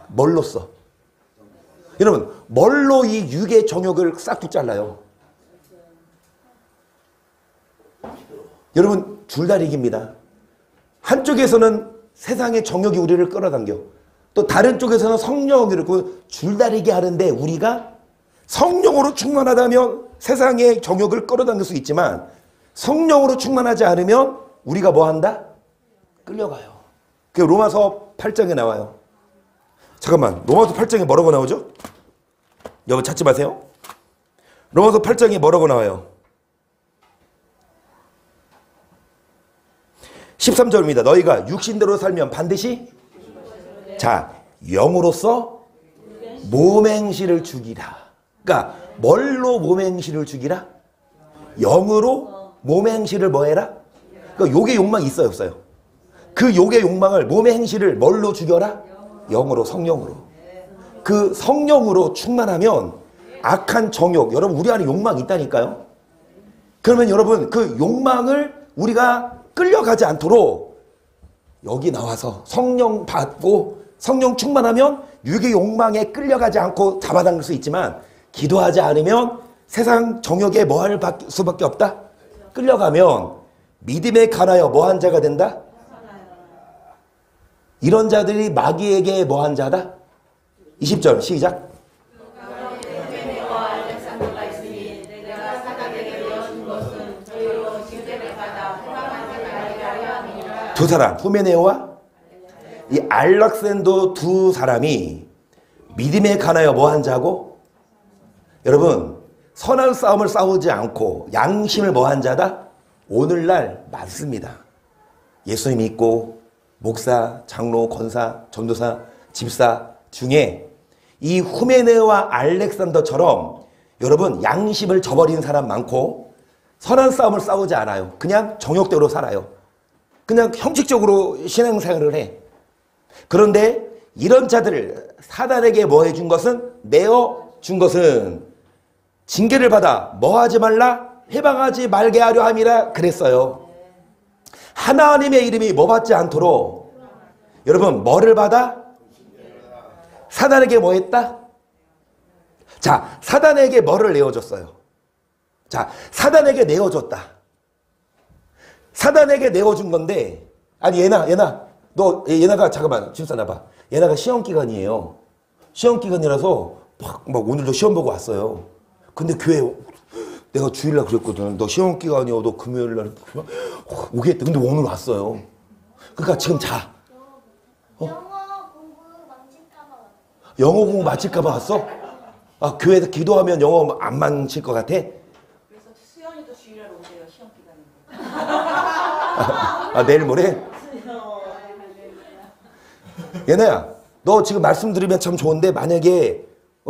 뭘로 써? 여러분 뭘로 이 육의 정욕을 싹둑 잘라요? 여러분 줄다리기입니다. 한쪽에서는 세상의 정욕이 우리를 끌어당겨, 또 다른 쪽에서는 성령이 이렇게 줄다리기 하는데 우리가 성령으로 충만하다면 세상의 정욕을 끌어당길 수 있지만 성령으로 충만하지 않으면 우리가 뭐 한다? 끌려가요. 그게 로마서 8장에 나와요. 잠깐만, 로마서 8장에 뭐라고 나오죠? 여러분 찾지 마세요. 로마서 8장에 뭐라고 나와요? 13절입니다. 너희가 육신대로 살면 반드시 자 영으로서 몸행실을 죽이라. 그러니까 뭘로 몸행실을 죽이라? 영으로 몸행실을 뭐 해라? 그러니까 욕의 욕망이 있어요 없어요? 그 욕의 욕망을, 몸의 행실을 뭘로 죽여라? 영으로, 성령으로. 그 성령으로 충만하면 악한 정욕, 여러분 우리 안에 욕망이 있다니까요. 그러면 여러분 그 욕망을 우리가 끌려가지 않도록 여기 나와서 성령 받고 성령 충만하면 육의 욕망에 끌려가지 않고 잡아당길 수 있지만 기도하지 않으면 세상 정욕에 뭐 할 수밖에 없다? 끌려가면 믿음에 관하여 뭐한 자가 된다? 이런 자들이 마귀에게 뭐한 자다? 20절 시작. 두 사람, 후메네오와 이 알락산더 두 사람이 믿음에 관하여 뭐한 자고? 여러분 선한 싸움을 싸우지 않고 양심을 뭐한 자다? 오늘날 맞습니다. 예수님 믿고 목사, 장로, 권사, 전도사, 집사 중에 이 후메네와 알렉산더처럼 여러분 양심을 저버린 사람 많고 선한 싸움을 싸우지 않아요. 그냥 정욕대로 살아요. 그냥 형식적으로 신앙생활을 해. 그런데 이런 자들을 사단에게 뭐 해준 것은 내어준 것은 징계를 받아 뭐 하지 말라? 해방하지 말게 하려 함이라 그랬어요. 하나님의 이름이 뭐 받지 않도록 여러분 뭐를 받아? 사단에게 뭐 했다? 자, 사단에게 뭐를 내어줬어요? 자, 사단에게 내어줬다. 사단에게 내어준 건데 아니 얘나 너 얘나가 잠깐만 집사 나봐. 얘나가 시험기간이에요. 시험기간이라서 막 오늘도 시험 보고 왔어요. 근데 교회 내가 주일날 그랬거든. 너 시험기간이야. 너 금요일날 오겠다. 근데 오늘 왔어요. 그러니까 지금 자. 영어 공부 망칠까봐 왔어. 영어 공부 마칠까봐 왔어? 아, 교회에서 기도하면 영어 안 망칠 것 같아? 그래서 수연이도 주일날 오세요. 시험 기간인데. 아, 내일 모레? 얘나야, 너 지금 말씀 들으면 참 좋은데 만약에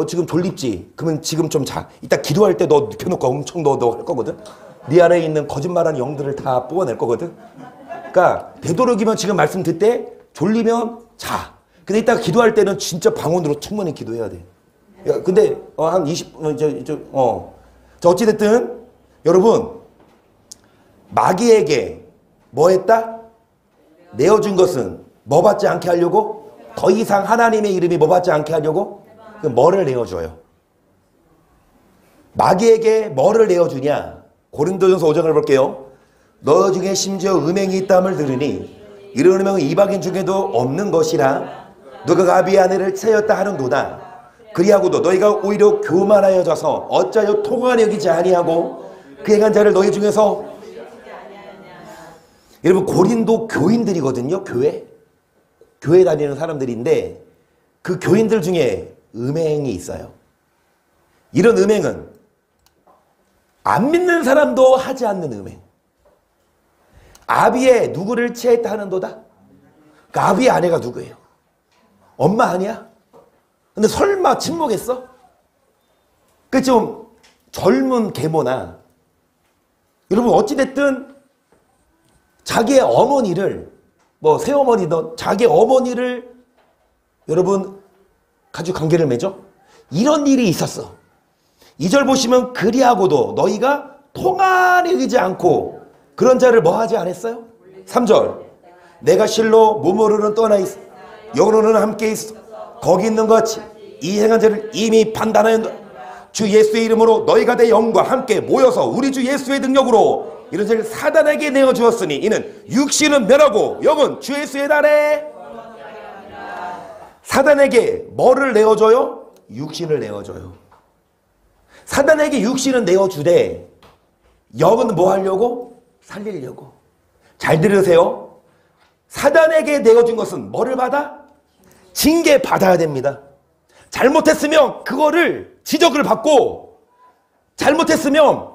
지금 졸립지? 그러면 지금 좀 자. 이따 기도할 때 너 눕혀놓고 엄청 너 할 거거든? 네 안에 있는 거짓말하는 영들을 다 뽑아낼 거거든? 그러니까 되도록이면 지금 말씀 듣때 졸리면 자. 근데 이따 기도할 때는 진짜 방언으로 충분히 기도해야 돼. 야, 근데 한 20, 자, 어찌됐든 여러분 마귀에게 뭐 했다? 내어준 것은 뭐 받지 않게 하려고? 더 이상 하나님의 이름이 뭐 받지 않게 하려고? 그 뭐를 내어줘요? 마귀에게 뭐를 내어주냐? 고린도전서 5장을 볼게요. 너 중에 심지어 음행이 있다함을 들으니 이런 음행은 이방인 중에도 없는 것이라 너가 아비의 아내를 채였다 하는도다. 그리하고도 너희가 오히려 교만하여져서 어찌하여 통하여 여기지 아니하고 그 행한 자를 너희 중에서 여러분 고린도 교인들이거든요. 교회 다니는 사람들인데 그 교인들 중에 음행이 있어요. 이런 음행은 안 믿는 사람도 하지 않는 음행. 아비의 누구를 취했다 하는도다. 그 아비의 아내가 누구예요? 엄마 아니야? 근데 설마 침묵했어? 그 좀 젊은 계모나 여러분 어찌됐든 자기의 어머니를 뭐 새어머니든 자기 어머니를 여러분 가지고 관계를 맺어? 이런 일이 있었어. 2절 보시면 그리하고도 너희가 통안에 의지 않고 그런 자를 뭐 하지 않았어요? 3절 내가 실로 무모로는 떠나 있어 영으로는 함께 있어 거기 있는 것 같이 이 행한 자를 이미 판단하였다. 주 예수의 이름으로 너희가 내 영과 함께 모여서 우리 주 예수의 능력으로 이런 자를 사단에게 내어주었으니 이는 육신은 멸하고 영은 주 예수의 날에 사단에게 뭐를 내어줘요? 육신을 내어줘요. 사단에게 육신은 내어주되 영은 뭐 하려고? 살리려고. 잘 들으세요. 사단에게 내어준 것은 뭐를 받아? 징계 받아야 됩니다. 잘못했으면 그거를 지적을 받고 잘못했으면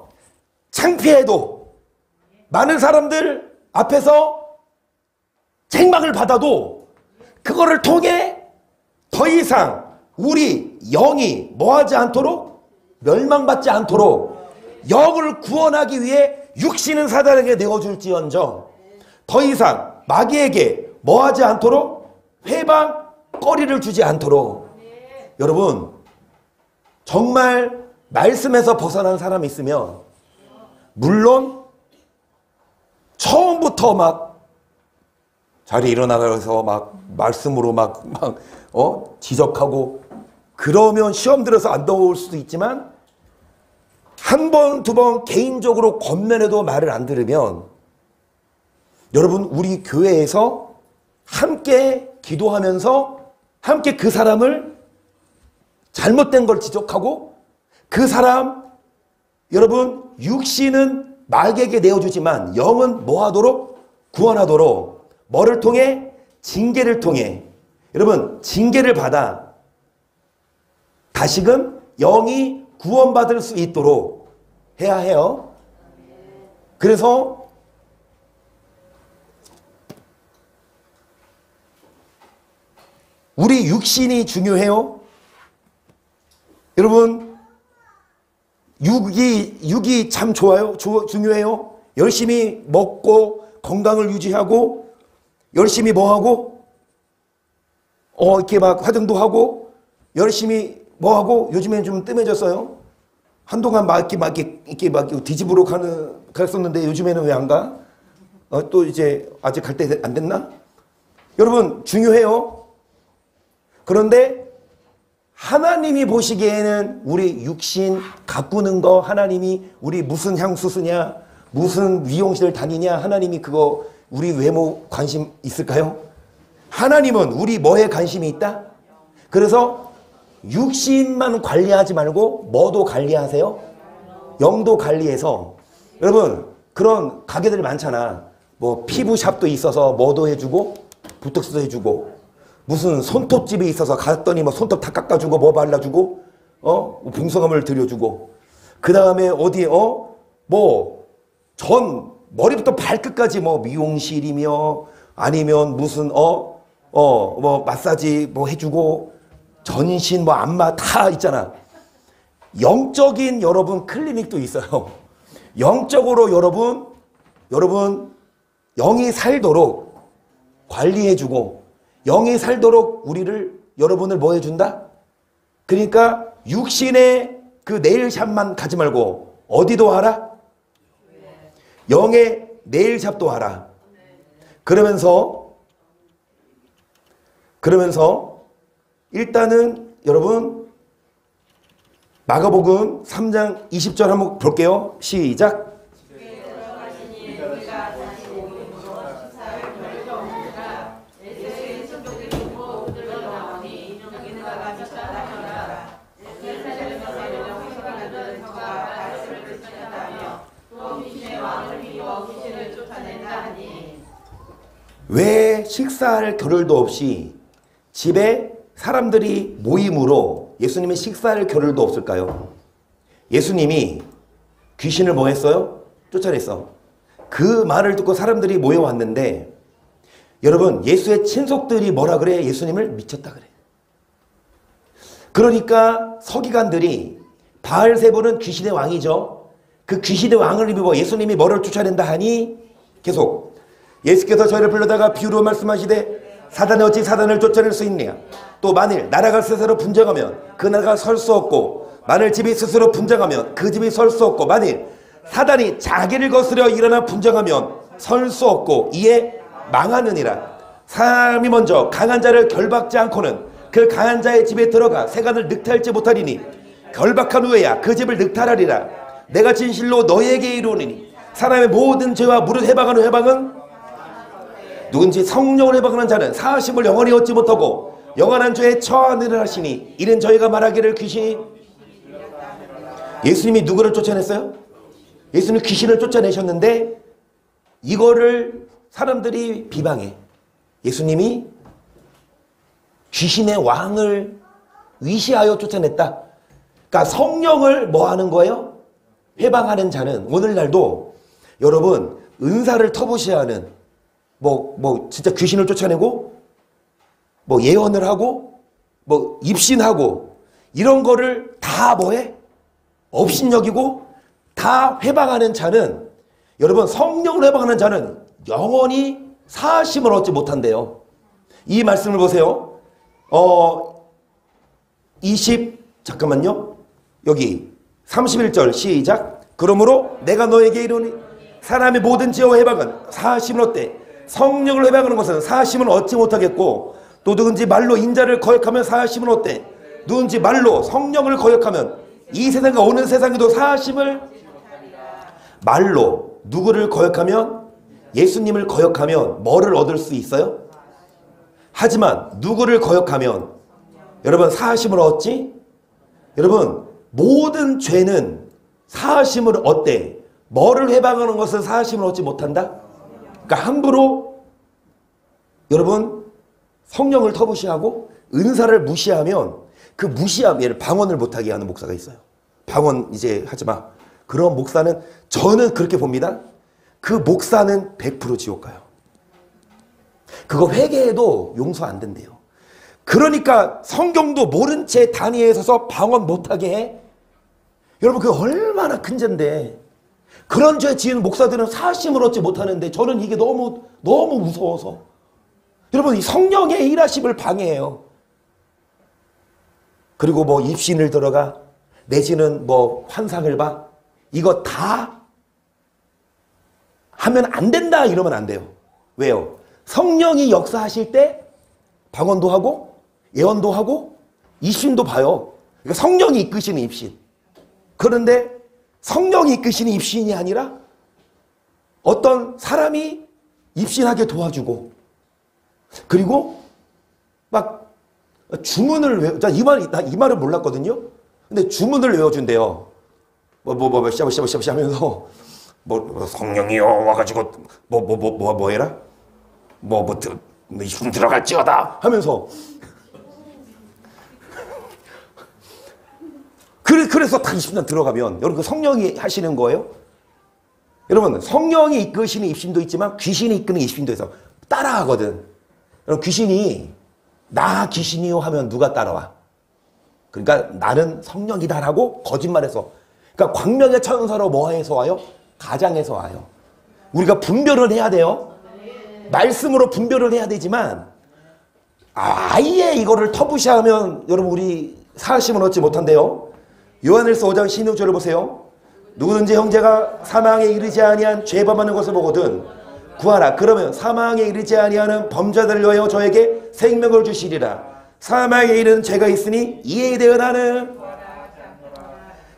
창피해도 많은 사람들 앞에서 책망을 받아도 그거를 통해 더 이상 우리 영이 뭐하지 않도록 멸망받지 않도록 영을 구원하기 위해 육신은 사단에게 내어줄지언정 더 이상 마귀에게 뭐하지 않도록 회방거리를 주지 않도록. 여러분 정말 말씀에서 벗어난 사람이 있으면 물론 처음부터 막 자리에 일어나서 막 말씀으로 막 지적하고 그러면 시험 들어서 안 나올 수도 있지만 한 번, 두 번 개인적으로 권면해도 말을 안 들으면 여러분 우리 교회에서 함께 기도하면서 함께 그 사람을 잘못된 걸 지적하고 그 사람 여러분 육신은 마귀에게 내어주지만 영은 뭐하도록? 구원하도록. 뭐를 통해? 징계를 통해. 여러분 징계를 받아 다시금 영이 구원받을 수 있도록 해야 해요. 그래서 우리 육신이 중요해요? 여러분, 육이 참 좋아요? 중요해요? 열심히 먹고 건강을 유지하고 열심히 뭐하고 이렇게 막 화장도 하고 열심히 뭐하고 요즘엔 좀 뜸해졌어요. 한동안 막 이렇게 뒤집으러 갔었는데 요즘에는 왜 안 가? 또 이제 아직 갈 때 안 됐나? 여러분 중요해요. 그런데 하나님이 보시기에는 우리 육신 가꾸는 거 하나님이 우리 무슨 향수 쓰냐 무슨 미용실 다니냐 하나님이 그거 우리 외모 관심 있을까요? 하나님은 우리 뭐에 관심이 있다? 그래서 육신만 관리하지 말고 뭐도 관리하세요? 영도 관리해서 여러분 그런 가게들 많잖아. 뭐 피부샵도 있어서 뭐도 해주고 보톡스도 해주고 무슨 손톱집이 있어서 갔더니 뭐 손톱 다 깎아주고 뭐 발라주고 풍성함을 들여주고 그 다음에 어디 뭐 전 머리부터 발끝까지 뭐 미용실이며 아니면 무슨 뭐 마사지 뭐 해주고 전신 뭐 안마 다 있잖아. 영적인 여러분 클리닉도 있어요. 영적으로 여러분 영이 살도록 관리해주고 영이 살도록 여러분을 뭐 해준다? 그러니까 육신의 그 네일샵만 가지 말고 어디도 하라? 영의 네일샵도 하라. 그러면서 일단은 여러분 마가복음 3장 20절 한번 볼게요. 시작. 왜 식사할 겨를도 없이 집에 사람들이 모임으로 예수님이 식사할 겨를도 없을까요? 예수님이 귀신을 뭐 했어요? 쫓아냈어. 그 말을 듣고 사람들이 모여왔는데 여러분 예수의 친속들이 뭐라 그래? 예수님을 미쳤다 그래. 그러니까 서기관들이 바알세불은 귀신의 왕이죠. 그 귀신의 왕을 입어 예수님이 뭐를 쫓아낸다 하니 계속 예수께서 저희를 불러다가 비유로 말씀하시되 사단이 어찌 사단을 쫓아낼 수 있느냐. 또 만일 나라가 스스로 분쟁하면 그 나라가 설 수 없고 만일 집이 스스로 분쟁하면 그 집이 설 수 없고 만일 사단이 자기를 거스려 일어나 분쟁하면 설 수 없고 이에 망하느니라. 사람이 먼저 강한 자를 결박지 않고는 그 강한 자의 집에 들어가 세간을 늑탈지 못하리니 결박한 후에야 그 집을 늑탈하리라. 내가 진실로 너희에게 이르노니 사람의 모든 죄와 무릇 해방하는 해방은 누군지 성령을 해방하는 자는 사하심을 영원히 얻지 못하고 영원한 죄에 처하느라 하시니 이는 저희가 말하기를 귀신이 예수님이 누구를 쫓아냈어요? 예수님이 귀신을 쫓아내셨는데 이거를 사람들이 비방해. 예수님이 귀신의 왕을 위시하여 쫓아냈다. 그러니까 성령을 뭐 하는 거예요? 해방하는 자는 오늘날도 여러분 은사를 터부시하는 뭐 진짜 귀신을 쫓아내고 뭐 예언을 하고 뭐 입신하고 이런 거를 다 뭐해? 업신여기고 다 해방하는 자는 여러분 성령을 해방하는 자는 영원히 사하심을 얻지 못한대요. 이 말씀을 보세요. 잠깐만요. 여기 31절 시작. 그러므로 내가 너에게 이르노니 사람의 모든 죄와 해방은 사하심을 얻되 성령을 해방하는 것은 사하심을 얻지 못하겠고 또 누군지 말로 인자를 거역하면 사하심을 얻되 누군지 말로 성령을 거역하면 이 세상과 오는 세상에도 사하심을 말로 누구를 거역하면 예수님을 거역하면 뭐를 얻을 수 있어요? 하지만 누구를 거역하면 여러분 사하심을 얻지? 여러분 모든 죄는 사하심을 얻되 뭐를 해방하는 것은 사하심을 얻지 못한다? 그러니까 함부로 여러분 성령을 터부시하고 은사를 무시하면 그 무시함 얘를 방언을 못하게 하는 목사가 있어요. 방언 이제 하지마. 그런 목사는 저는 그렇게 봅니다. 그 목사는 100% 지옥 가요. 그거 회개해도 용서 안 된대요. 그러니까 성경도 모른 채 단위에 서서 방언 못하게 해. 여러분 그게 얼마나 큰 죄인데. 그런 죄 지은 목사들은 사심을 얻지 못하는데 저는 이게 너무 무서워서. 여러분 이 성령의 일하심을 방해해요. 그리고 뭐 입신을 들어가 내지는 뭐 환상을 봐. 이거 다 하면 안 된다 이러면 안 돼요. 왜요? 성령이 역사하실 때 방언도 하고 예언도 하고 입신도 봐요. 그러니까 성령이 이끄시는 입신. 그런데 성령이 이끄시는 입신이 아니라 어떤 사람이 입신하게 도와주고 그리고 막 주문을 외워. 나 이 말을 몰랐거든요. 근데 주문을 외워준대요. 샤브샤브샤브 하면서 성령이요 와가지고 뭐 해라? 입신 들어갈지어다 하면서 그래서 딱 20년 들어가면 여러분 그 성령이 하시는 거예요? 여러분 성령이 이끄시는 입신도 있지만 귀신이 이끄는 입신도 있어. 따라하거든. 여러분 귀신이 나 귀신이요 하면 누가 따라와? 그러니까 나는 성령이다라고 거짓말해서. 그러니까 광명의 천사로 뭐해서 와요? 가장해서 와요. 우리가 분별을 해야 돼요. 말씀으로 분별을 해야 되지만 아예 이거를 터부시하면 여러분 우리 사심을 얻지 못한대요. 요한일서 5장 16절을 보세요. 누구든지 형제가 사망에 이르지 아니한 죄 범하는 것을 보거든 구하라. 그러면 사망에 이르지 아니하는 범죄자들을 위하여 저에게 생명을 주시리라. 사망에 이르는 죄가 있으니 이에 대하여 나는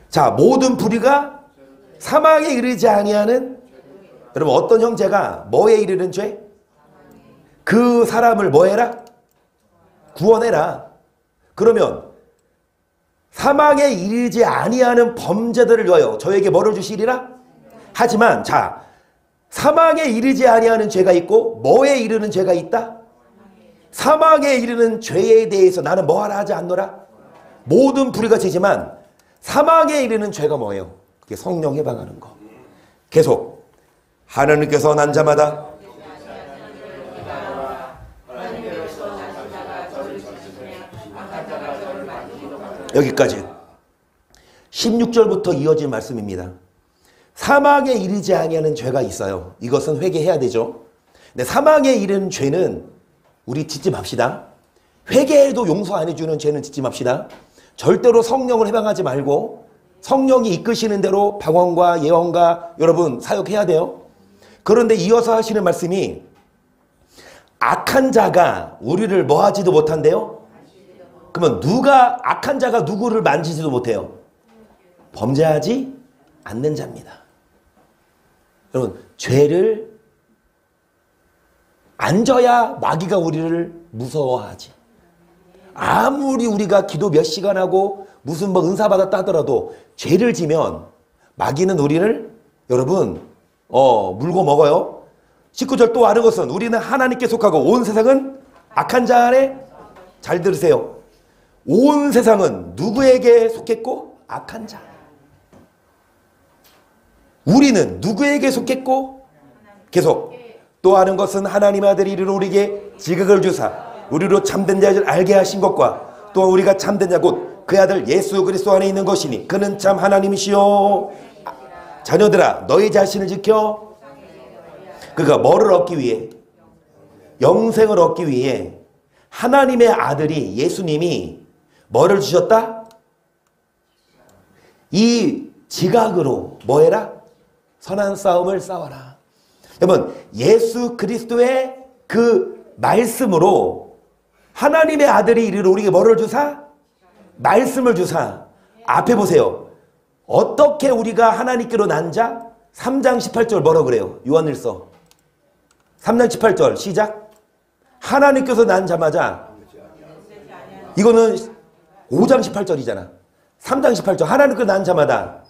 자 모든 불의가 사망에 이르지 아니하는 여러분 어떤 형제가 뭐에 이르는 죄? 그 사람을 뭐 해라? 구원해라. 그러면 사망에 이르지 아니하는 범죄들을 위하여 저에게 뭐를 주시리라? 하지만 자 사망에 이르지 아니하는 죄가 있고 뭐에 이르는 죄가 있다? 사망에 이르는 죄에 대해서 나는 뭐하라 하지 않노라? 모든 불의가 죄지만 사망에 이르는 죄가 뭐예요? 그게 성령 해방하는 거. 계속 하나님께서 난 자마다 여기까지 16절부터 이어진 말씀입니다. 사망에 이르지 아니하는 죄가 있어요. 이것은 회개해야 되죠. 근데 사망에 이르는 죄는 우리 짓지 맙시다. 회개해도 용서 안 해주는 죄는 짓지 맙시다. 절대로 성령을 해방하지 말고 성령이 이끄시는 대로 방언과 예언과 여러분 사역해야 돼요. 그런데 이어서 하시는 말씀이 악한 자가 우리를 뭐하지도 못한대요. 그러면 누가 악한 자가 누구를 만지지도 못해요? 범죄하지 않는 자입니다. 여러분 죄를 안 져야 마귀가 우리를 무서워하지. 아무리 우리가 기도 몇 시간 하고 무슨 뭐 은사 받았다 하더라도 죄를 지면 마귀는 우리를 여러분 물고 먹어요. 19절 또 아는 것은 우리는 하나님께 속하고 온 세상은 악한 자 아래. 잘 들으세요. 온 세상은 누구에게 속했고? 악한 자. 우리는 누구에게 속했고? 계속 또 아는 것은 하나님 아들이 이르러 우리에게 지극을 주사 우리로 참된 자를 알게 하신 것과 또 우리가 참된 자 곧 그 아들 예수 그리스도 안에 있는 것이니 그는 참 하나님이시요. 자녀들아 너희 자신을 지켜. 그러니까 뭐를 얻기 위해? 영생을 얻기 위해 하나님의 아들이 예수님이 뭐를 주셨다? 이 지각으로 뭐 해라? 선한 싸움을 싸워라. 여러분 예수 그리스도의 그 말씀으로 하나님의 아들이 이르러 우리에게 뭐를 주사? 말씀을 주사. 앞에 보세요. 어떻게 우리가 하나님께로 난 자? 3장 18절 뭐라고 그래요? 요한일서 3장 18절 시작. 하나님께서 난 자마자 이거는 5장 18절이잖아. 3장 18절 하나님께서 난 자마다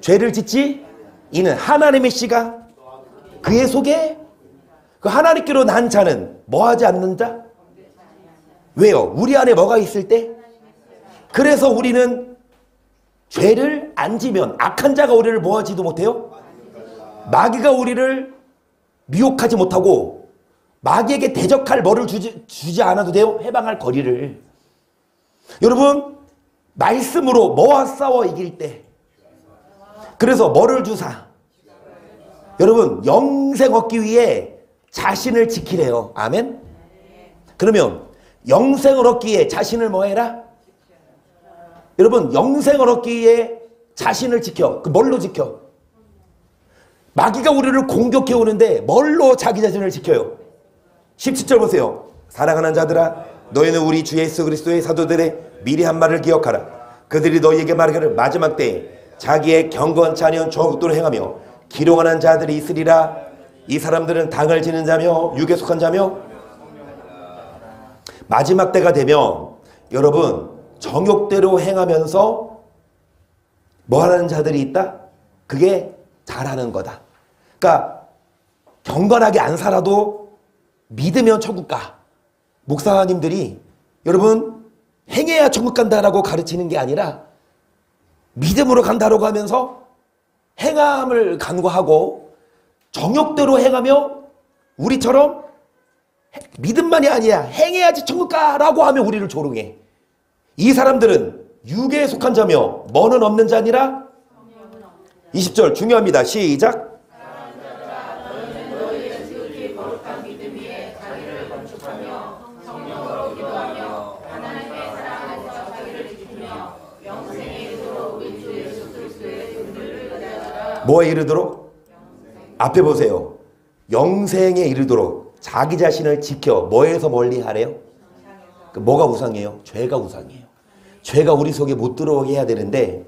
죄를 짓지 이는 하나님의 씨가 그의 속에. 그 하나님께로 난 자는 뭐하지 않는 자? 왜요? 우리 안에 뭐가 있을 때? 그래서 우리는 죄를 안 지면 악한 자가 우리를 뭐하지도 못해요? 마귀가 우리를 미혹하지 못하고 마귀에게 대적할 뭐를 주지 않아도 돼요? 해방할 거리를. 여러분, 말씀으로 뭐와 싸워 이길 때. 그래서 뭐를 주사? 여러분, 영생 얻기 위해 자신을 지키래요. 아멘? 그러면 영생을 얻기 위해 자신을 뭐 해라? 여러분, 영생을 얻기 위해 자신을 지켜. 그 뭘로 지켜? 마귀가 우리를 공격해 오는데 뭘로 자기 자신을 지켜요? 17절 보세요. 사랑하는 자들아, 너희는 우리 주 예수 그리스도의 사도들의 미리 한 말을 기억하라. 그들이 너희에게 말하기를 마지막 때에 자기의 경건치 아니한 정욕대로 행하며 기롱하는 자들이 있으리라. 이 사람들은 당을 지는 자며 육에 속한 자며. 마지막 때가 되면 여러분, 정욕대로 행하면서 뭐 하는 자들이 있다? 그게 잘하는 거다. 그러니까 경건하게 안 살아도 믿으면 천국 가. 목사님들이 여러분 행해야 천국 간다라고 가르치는 게 아니라 믿음으로 간다라고 하면서 행함을 간구하고 정욕대로 행하며 우리처럼 믿음만이 아니야 행해야지 천국 가라고 하면 우리를 조롱해. 이 사람들은 육에 속한 자며 뭐는 없는 자니라. 20절 중요합니다. 시작. 뭐에 이르도록? 앞에 보세요. 영생에 이르도록 자기 자신을 지켜 뭐에서 멀리 하래요? 뭐가 우상이에요? 죄가 우상이에요. 죄가 우리 속에 못 들어오게 해야 되는데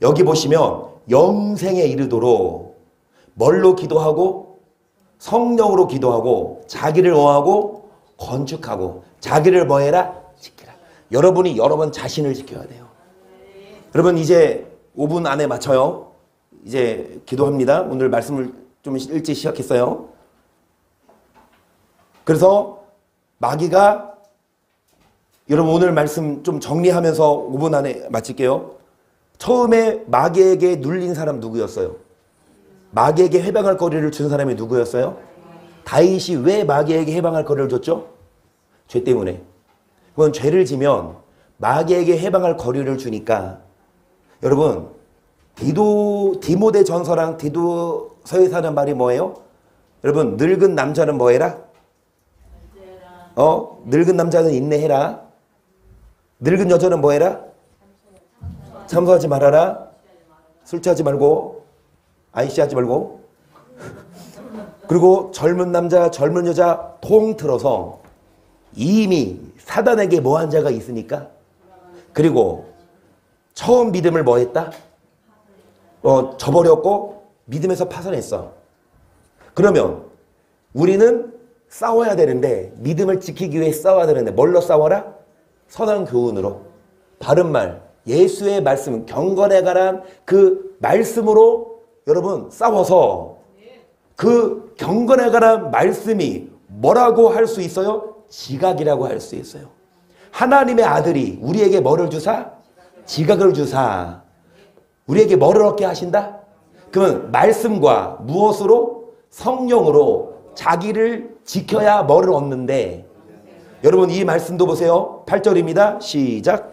여기 보시면 영생에 이르도록 뭘로 기도하고 성령으로 기도하고 자기를 뭐하고 건축하고 자기를 뭐해라? 지키라. 여러분이 여러 번 자신을 지켜야 돼요. 여러분 이제 5분 안에 맞춰요. 이제 기도합니다. 오늘 말씀을 좀 일찍 시작했어요. 그래서 마귀가 여러분 오늘 말씀 좀 정리하면서 5분 안에 마칠게요. 처음에 마귀에게 눌린 사람 누구였어요? 마귀에게 해방할 거리를 준 사람이 누구였어요? 다윗이 왜 마귀에게 해방할 거리를 줬죠? 죄 때문에. 그건 죄를 지면 마귀에게 해방할 거리를 주니까 여러분 디모데 전서랑 디도서에 사는 말이 뭐예요? 여러분 늙은 남자는 뭐 해라? 늙은 남자는 인내해라. 늙은 여자는 뭐 해라? 참소하지 말아라. 술 취하지 말고 아이씨하지 말고. 그리고 젊은 남자 젊은 여자 통틀어서 이미 사단에게 뭐한 자가 있으니까. 그리고 처음 믿음을 뭐 했다? 저버렸고 믿음에서 파산했어. 그러면 우리는 싸워야 되는데 믿음을 지키기 위해 싸워야 되는데 뭘로 싸워라? 선한 교훈으로 바른 말 예수의 말씀 경건에 관한 그 말씀으로 여러분 싸워서 그 경건에 관한 말씀이 뭐라고 할 수 있어요? 지각이라고 할 수 있어요. 하나님의 아들이 우리에게 뭐를 주사? 지각을 주사. 우리에게 뭐를 얻게 하신다? 그러면 말씀과 무엇으로? 성령으로 자기를 지켜야 뭐를 얻는데 여러분 이 말씀도 보세요. 8절입니다. 시작.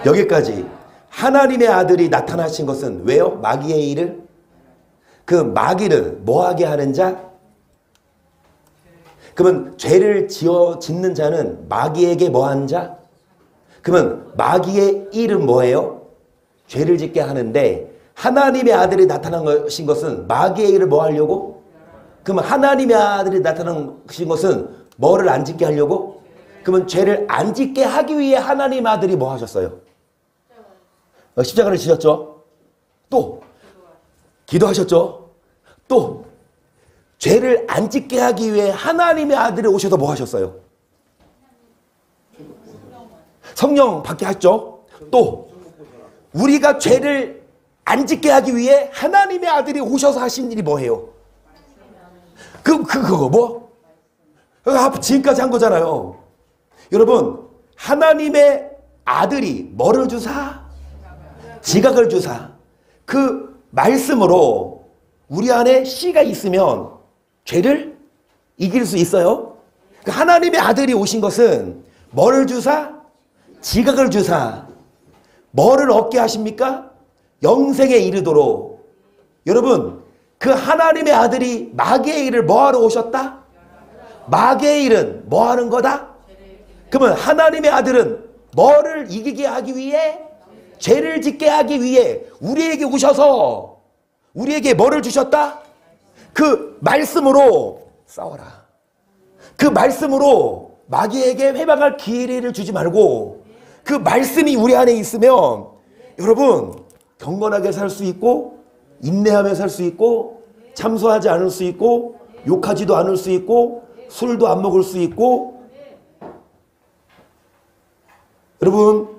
여기까지 하나님의 아들이 나타나신 것은 왜요? 마귀의 일을? 그 마귀를 뭐하게 하는 자? 그러면 죄를 짓는 자는 마귀에게 뭐한 자? 그러면 마귀의 일은 뭐예요? 죄를 짓게 하는데 하나님의 아들이 나타나신 것은 마귀의 일을 뭐 하려고? 그러면 하나님의 아들이 나타나신 것은 뭐를 안 짓게 하려고? 그러면 죄를 안 짓게 하기 위해 하나님의 아들이 뭐 하셨어요? 십자가를 지셨죠? 또 기도하셨죠? 또 죄를 안 짓게 하기 위해 하나님의 아들이 오셔서 뭐 하셨어요? 성령 받게 하셨죠? 또 우리가 죄를 안 짓게 하기 위해 하나님의 아들이 오셔서 하신 일이 뭐예요? 그거 뭐? 지금까지 한 거잖아요. 여러분 하나님의 아들이 뭐를 주사? 지각을 주사. 그 말씀으로 우리 안에 씨가 있으면 죄를 이길 수 있어요. 그 하나님의 아들이 오신 것은 뭐를 주사? 지각을 주사. 뭐를 얻게 하십니까? 영생에 이르도록. 여러분, 그 하나님의 아들이 마귀의 일을 뭐하러 오셨다? 마귀의 일은 뭐하는 거다? 그러면 하나님의 아들은 뭐를 이기게 하기 위해? 죄를 짓게 하기 위해 우리에게 오셔서 우리에게 뭐를 주셨다? 그 말씀으로 싸워라. 그 말씀으로 마귀에게 회방할 기회를 주지 말고 그 말씀이 우리 안에 있으면 여러분 경건하게 살 수 있고 인내하며 살 수 있고 참소하지 않을 수 있고 욕하지도 않을 수 있고 술도 안 먹을 수 있고. 여러분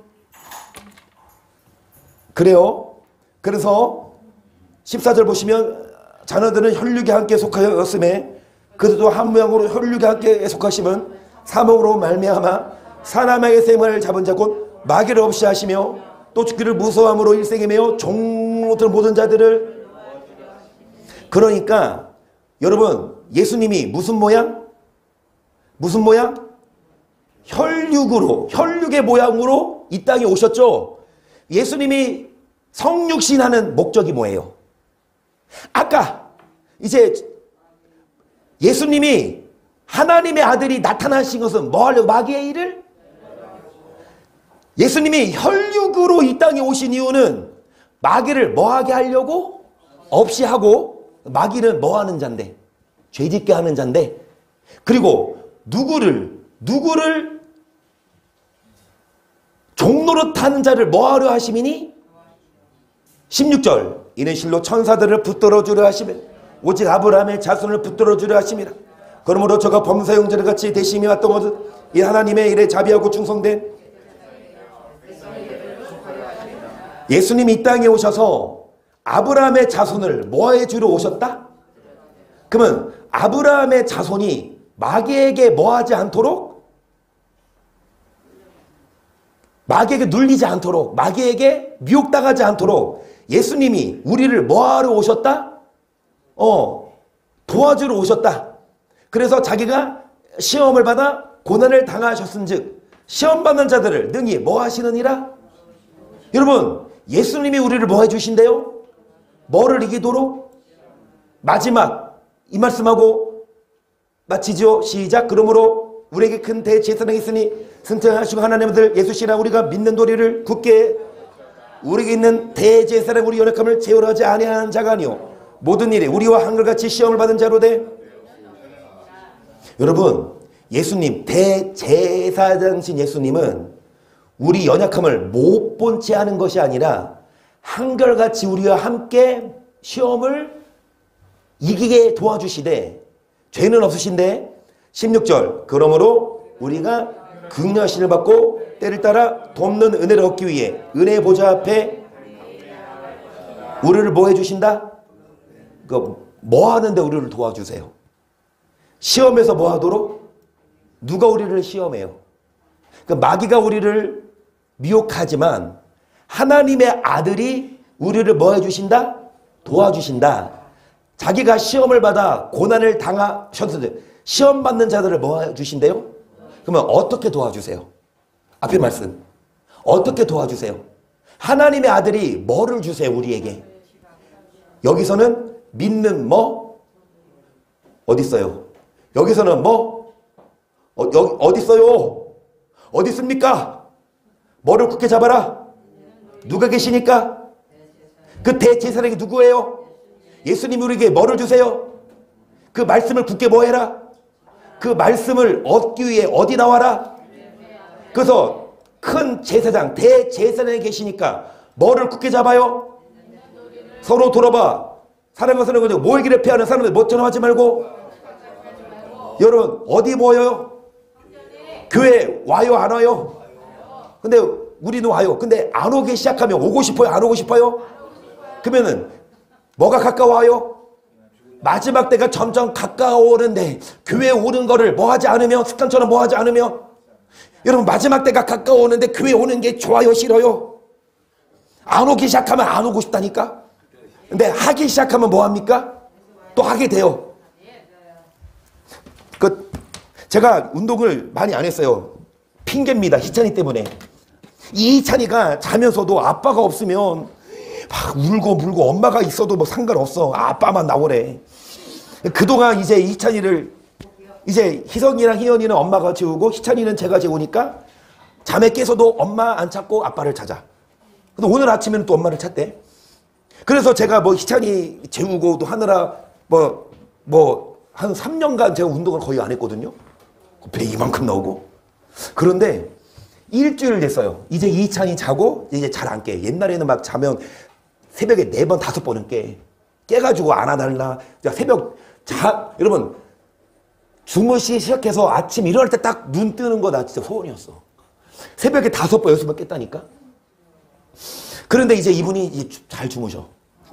그래요. 그래서 14절 보시면 자녀들은 혈육에 함께 속하였음에 그들도 한 모양으로 혈육에 함께 속하심은 사목으로 말미암아 사람에게 생활을 잡은 자 곧 마귀를 없이 하시며 또 죽기를 무서워함으로 일생에 매어 종로들 모든 자들을. 그러니까 여러분 예수님이 무슨 모양? 무슨 모양? 혈육으로, 혈육의 모양으로 이 땅에 오셨죠. 예수님이 성육신하는 목적이 뭐예요? 아까 이제 예수님이 하나님의 아들이 나타나신 것은 뭐 하려고? 마귀의 일을? 예수님이 혈육으로 이 땅에 오신 이유는 마귀를 뭐 하게 하려고? 없이 하고. 마귀는 뭐 하는 자인데? 죄짓게 하는 자인데. 그리고 누구를 종노릇 하는 자를 뭐 하려 하심이니? 16절 이는 실로 천사들을 붙들어 주려 하시며 오직 아브라함의 자손을 붙들어 주려 하심이라. 그러므로 저가 범사 형제를 같이 대심이 왔던 것은 이 하나님의 일에 자비하고 충성된 예수님이 이 땅에 오셔서 아브라함의 자손을 뭐 해주러 오셨다? 그러면 아브라함의 자손이 마귀에게 뭐 하지 않도록? 마귀에게 눌리지 않도록, 마귀에게 미혹당하지 않도록 예수님이 우리를 뭐하러 오셨다? 도와주러 오셨다. 그래서 자기가 시험을 받아 고난을 당하셨은즉 시험받는 자들을 능히 뭐 하시느니라? 여러분 예수님이 우리를 뭐 해주신대요? 뭐를 이기도록? 마지막 이 말씀하고 마치죠. 시작. 그러므로 우리에게 큰 대제사장이 있으니 승천하시고 하나님의 아들 예수시라 우리가 믿는 도리를 굳게 우리에게 있는 대제사장 우리 연약함을 제어하지 아니하는 자가 아니요 모든 일에 우리와 한결같이 시험을 받은 자로 돼. 여러분 예수님 대제사장신 예수님은 우리 연약함을 못 본 채 하는 것이 아니라 한결같이 우리와 함께 시험을 이기게 도와주시되 죄는 없으신데 16절 그러므로 우리가 긍휼하심을 받고 때를 따라 돕는 은혜를 얻기 위해 은혜의 보좌 앞에 우리를 뭐 해주신다? 뭐 하는데 우리를 도와주세요? 시험에서 뭐 하도록? 누가 우리를 시험해요? 마귀가 우리를 미혹하지만 하나님의 아들이 우리를 뭐 해주신다? 도와주신다. 자기가 시험을 받아 고난을 당하셨는데 시험 받는 자들을 뭐 해주신대요? 그러면 어떻게 도와주세요? 앞에 말씀 어떻게 도와주세요? 하나님의 아들이 뭐를 주세요? 우리에게 여기서는 믿는 뭐? 어디 있어요? 여기서는 뭐? 어디 있어요? 어디 있습니까? 뭐를 굳게 잡아라? 누가 계시니까? 그 대제사장이 누구예요? 예수님이 우리에게 뭐를 주세요? 그 말씀을 굳게 뭐 해라? 그 말씀을 얻기 위해 어디 나와라? 그래서 큰 제사장, 대제사장이 계시니까 뭐를 굳게 잡아요? 서로 돌아봐. 사랑과 사는 거죠. 모이기를 피하는 사람들 뭐처럼 하지 말고. 여러분 어디 모여요? 교회 와요 안 와요? 근데 우리는 와요. 근데 안 오기 시작하면 오고 싶어요? 안 오고 싶어요? 그러면은 뭐가 가까워요? 마지막 때가 점점 가까워오는데 교회에 오는 거를 뭐 하지 않으며 습관처럼 뭐 하지 않으며 여러분 마지막 때가 가까워오는데 교회 오는 게 좋아요 싫어요? 안 오기 시작하면 안 오고 싶다니까. 근데 하기 시작하면 뭐 합니까? 또 하게 돼요. 제가 운동을 많이 안 했어요. 핑계입니다. 희찬이 때문에. 이 희찬이가 자면서도 아빠가 없으면 막 울고 물고, 엄마가 있어도 뭐 상관없어. 아빠만 나오래. 그동안 이제 희찬이를, 이제 희성이랑 희연이는 엄마가 재우고 희찬이는 제가 재우니까 잠에 깨서도 엄마 안 찾고 아빠를 찾아. 근데 오늘 아침에는 또 엄마를 찾대. 그래서 제가 뭐 희찬이 재우고 또 하느라 한 3년간 제가 운동을 거의 안 했거든요. 배 이만큼 나오고. 그런데 일주일 됐어요. 이제 이찬이 자고 이제 잘 안 깨. 옛날에는 막 자면 새벽에 4번 5번은 깨. 깨가지고 안아달라. 새벽 여러분 주무시 시작해서 아침 일어날 때 딱 눈 뜨는 거 나 진짜 소원이었어. 새벽에 5번 6번 깼다니까. 그런데 이제 이분이 잘 주무셔.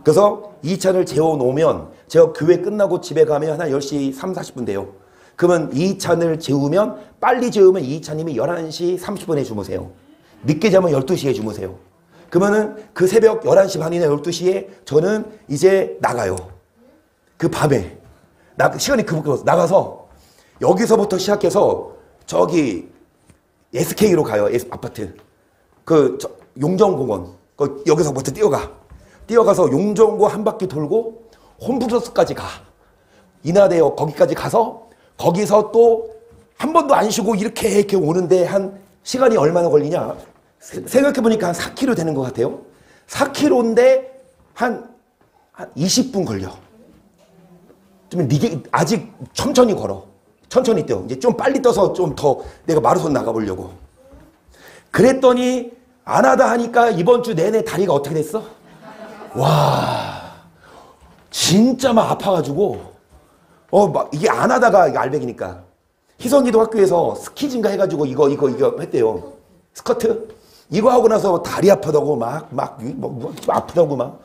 그래서 이찬을 재워놓으면 제가 교회 끝나고 집에 가면 한 10시 3, 40분 돼요. 그러면 이찬을 재우면, 빨리 재우면 이찬님이 11시 30분에 주무세요. 늦게 자면 12시에 주무세요. 그러면은 그 새벽 11시 반이나 12시에 저는 이제 나가요. 그 밤에. 시간이 급급해서 나가서 여기서부터 시작해서 저기 SK로 가요. 아파트. 용정공원. 여기서부터 뛰어가서 용정고 한 바퀴 돌고 홈플러스까지 가. 인하대역 거기까지 가서 거기서 또 한 번도 안 쉬고 이렇게 오는데 한 시간이 얼마나 걸리냐? 생각해보니까 한 4km 되는 것 같아요. 4km인데 한 20분 걸려. 좀 아직 천천히 걸어. 천천히 뛰어. 이제 좀 빨리 떠서 좀 더 내가 마라톤 나가보려고. 그랬더니 안 하다 하니까 이번 주 내내 다리가 어떻게 됐어? 와, 진짜 막 아파가지고 막 이게 안 하다가 이게 알백이니까 희성이도 학교에서 스키즈인가 해가지고 이거 했대요. 스커트 이거 하고 나서 다리 아프다고 막 아프다고 막.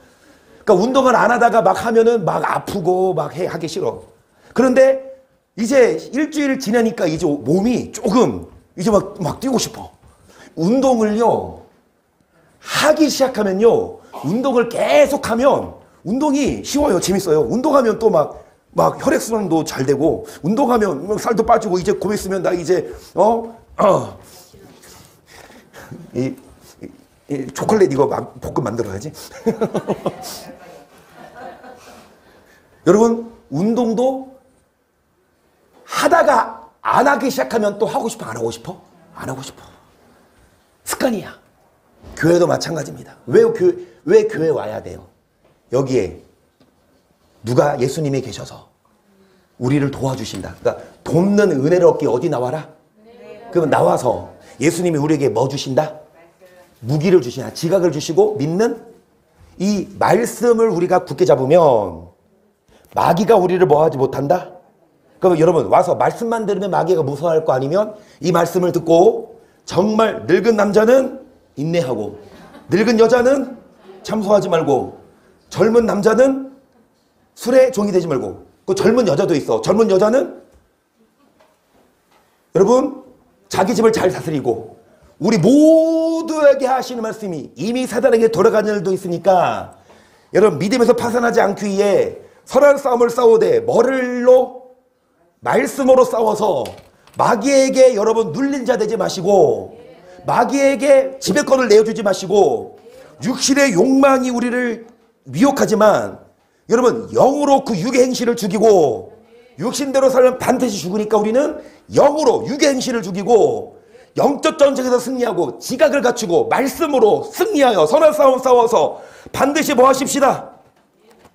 그러니까 운동을 안 하다가 막 하면은 막 아프고 막 하기 싫어. 그런데 이제 일주일 지나니까 이제 몸이 조금 이제 막 뛰고 싶어. 운동을요 하기 시작하면요, 운동을 계속하면 운동이 쉬워요. 재밌어요. 운동하면 또 막 혈액순환도 잘 되고, 운동하면 살도 빠지고, 이제 곧 있으면 나 이제 이 초콜릿 이거 볶음 만들어야지. 여러분, 운동도 하다가 안 하기 시작하면 또 하고 싶어, 안 하고 싶어? 안 하고 싶어. 습관이야. 교회도 마찬가지입니다. 왜 교회 와야 돼요? 여기에 누가 예수님이 계셔서 우리를 도와주신다. 그러니까 돕는 은혜를 얻기 어디 나와라? 그러면 나와서 예수님이 우리에게 뭐 주신다? 무기를 주시나, 지각을 주시고 믿는 이 말씀을 우리가 굳게 잡으면 마귀가 우리를 뭐 하지 못한다? 그러면 여러분 와서 말씀만 들으면 마귀가 무서워할 거 아니면 이 말씀을 듣고 정말 늙은 남자는 인내하고 늙은 여자는 참소하지 말고 젊은 남자는 술에 종이 되지 말고, 그 젊은 여자도 있어. 젊은 여자는 여러분 자기 집을 잘 다스리고, 우리 모두에게 하시는 말씀이 이미 사단에게 돌아가는 일도 있으니까 여러분 믿음에서 파산하지 않기 위해 선한 싸움을 싸우되 머리로 말씀으로 싸워서 마귀에게 여러분 눌린 자 되지 마시고, 마귀에게 지배권을 내어주지 마시고, 육신의 욕망이 우리를 미혹하지만 여러분 영으로 그 육의 행실을 죽이고, 육신대로 살면 반드시 죽으니까 우리는 영으로 육의 행실을 죽이고 영적 전쟁에서 승리하고 지각을 갖추고 말씀으로 승리하여 선한 싸움 싸워서 반드시 뭐 하십시다?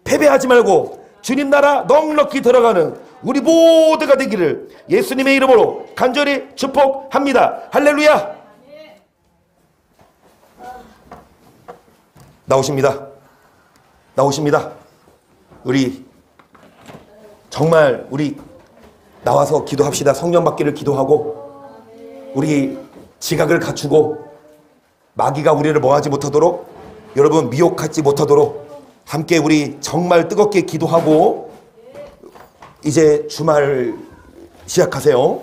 패배하지 말고 주님 나라 넉넉히 들어가는 우리 모두가 되기를 예수님의 이름으로 간절히 축복합니다. 할렐루야. 나오십니다. 우리 정말 우리 나와서 기도합시다. 성령 받기를 기도하고 우리 지각을 갖추고 마귀가 우리를 뭐하지 못하도록, 여러분 미혹하지 못하도록 함께 우리 정말 뜨겁게 기도하고 이제 주말 시작하세요.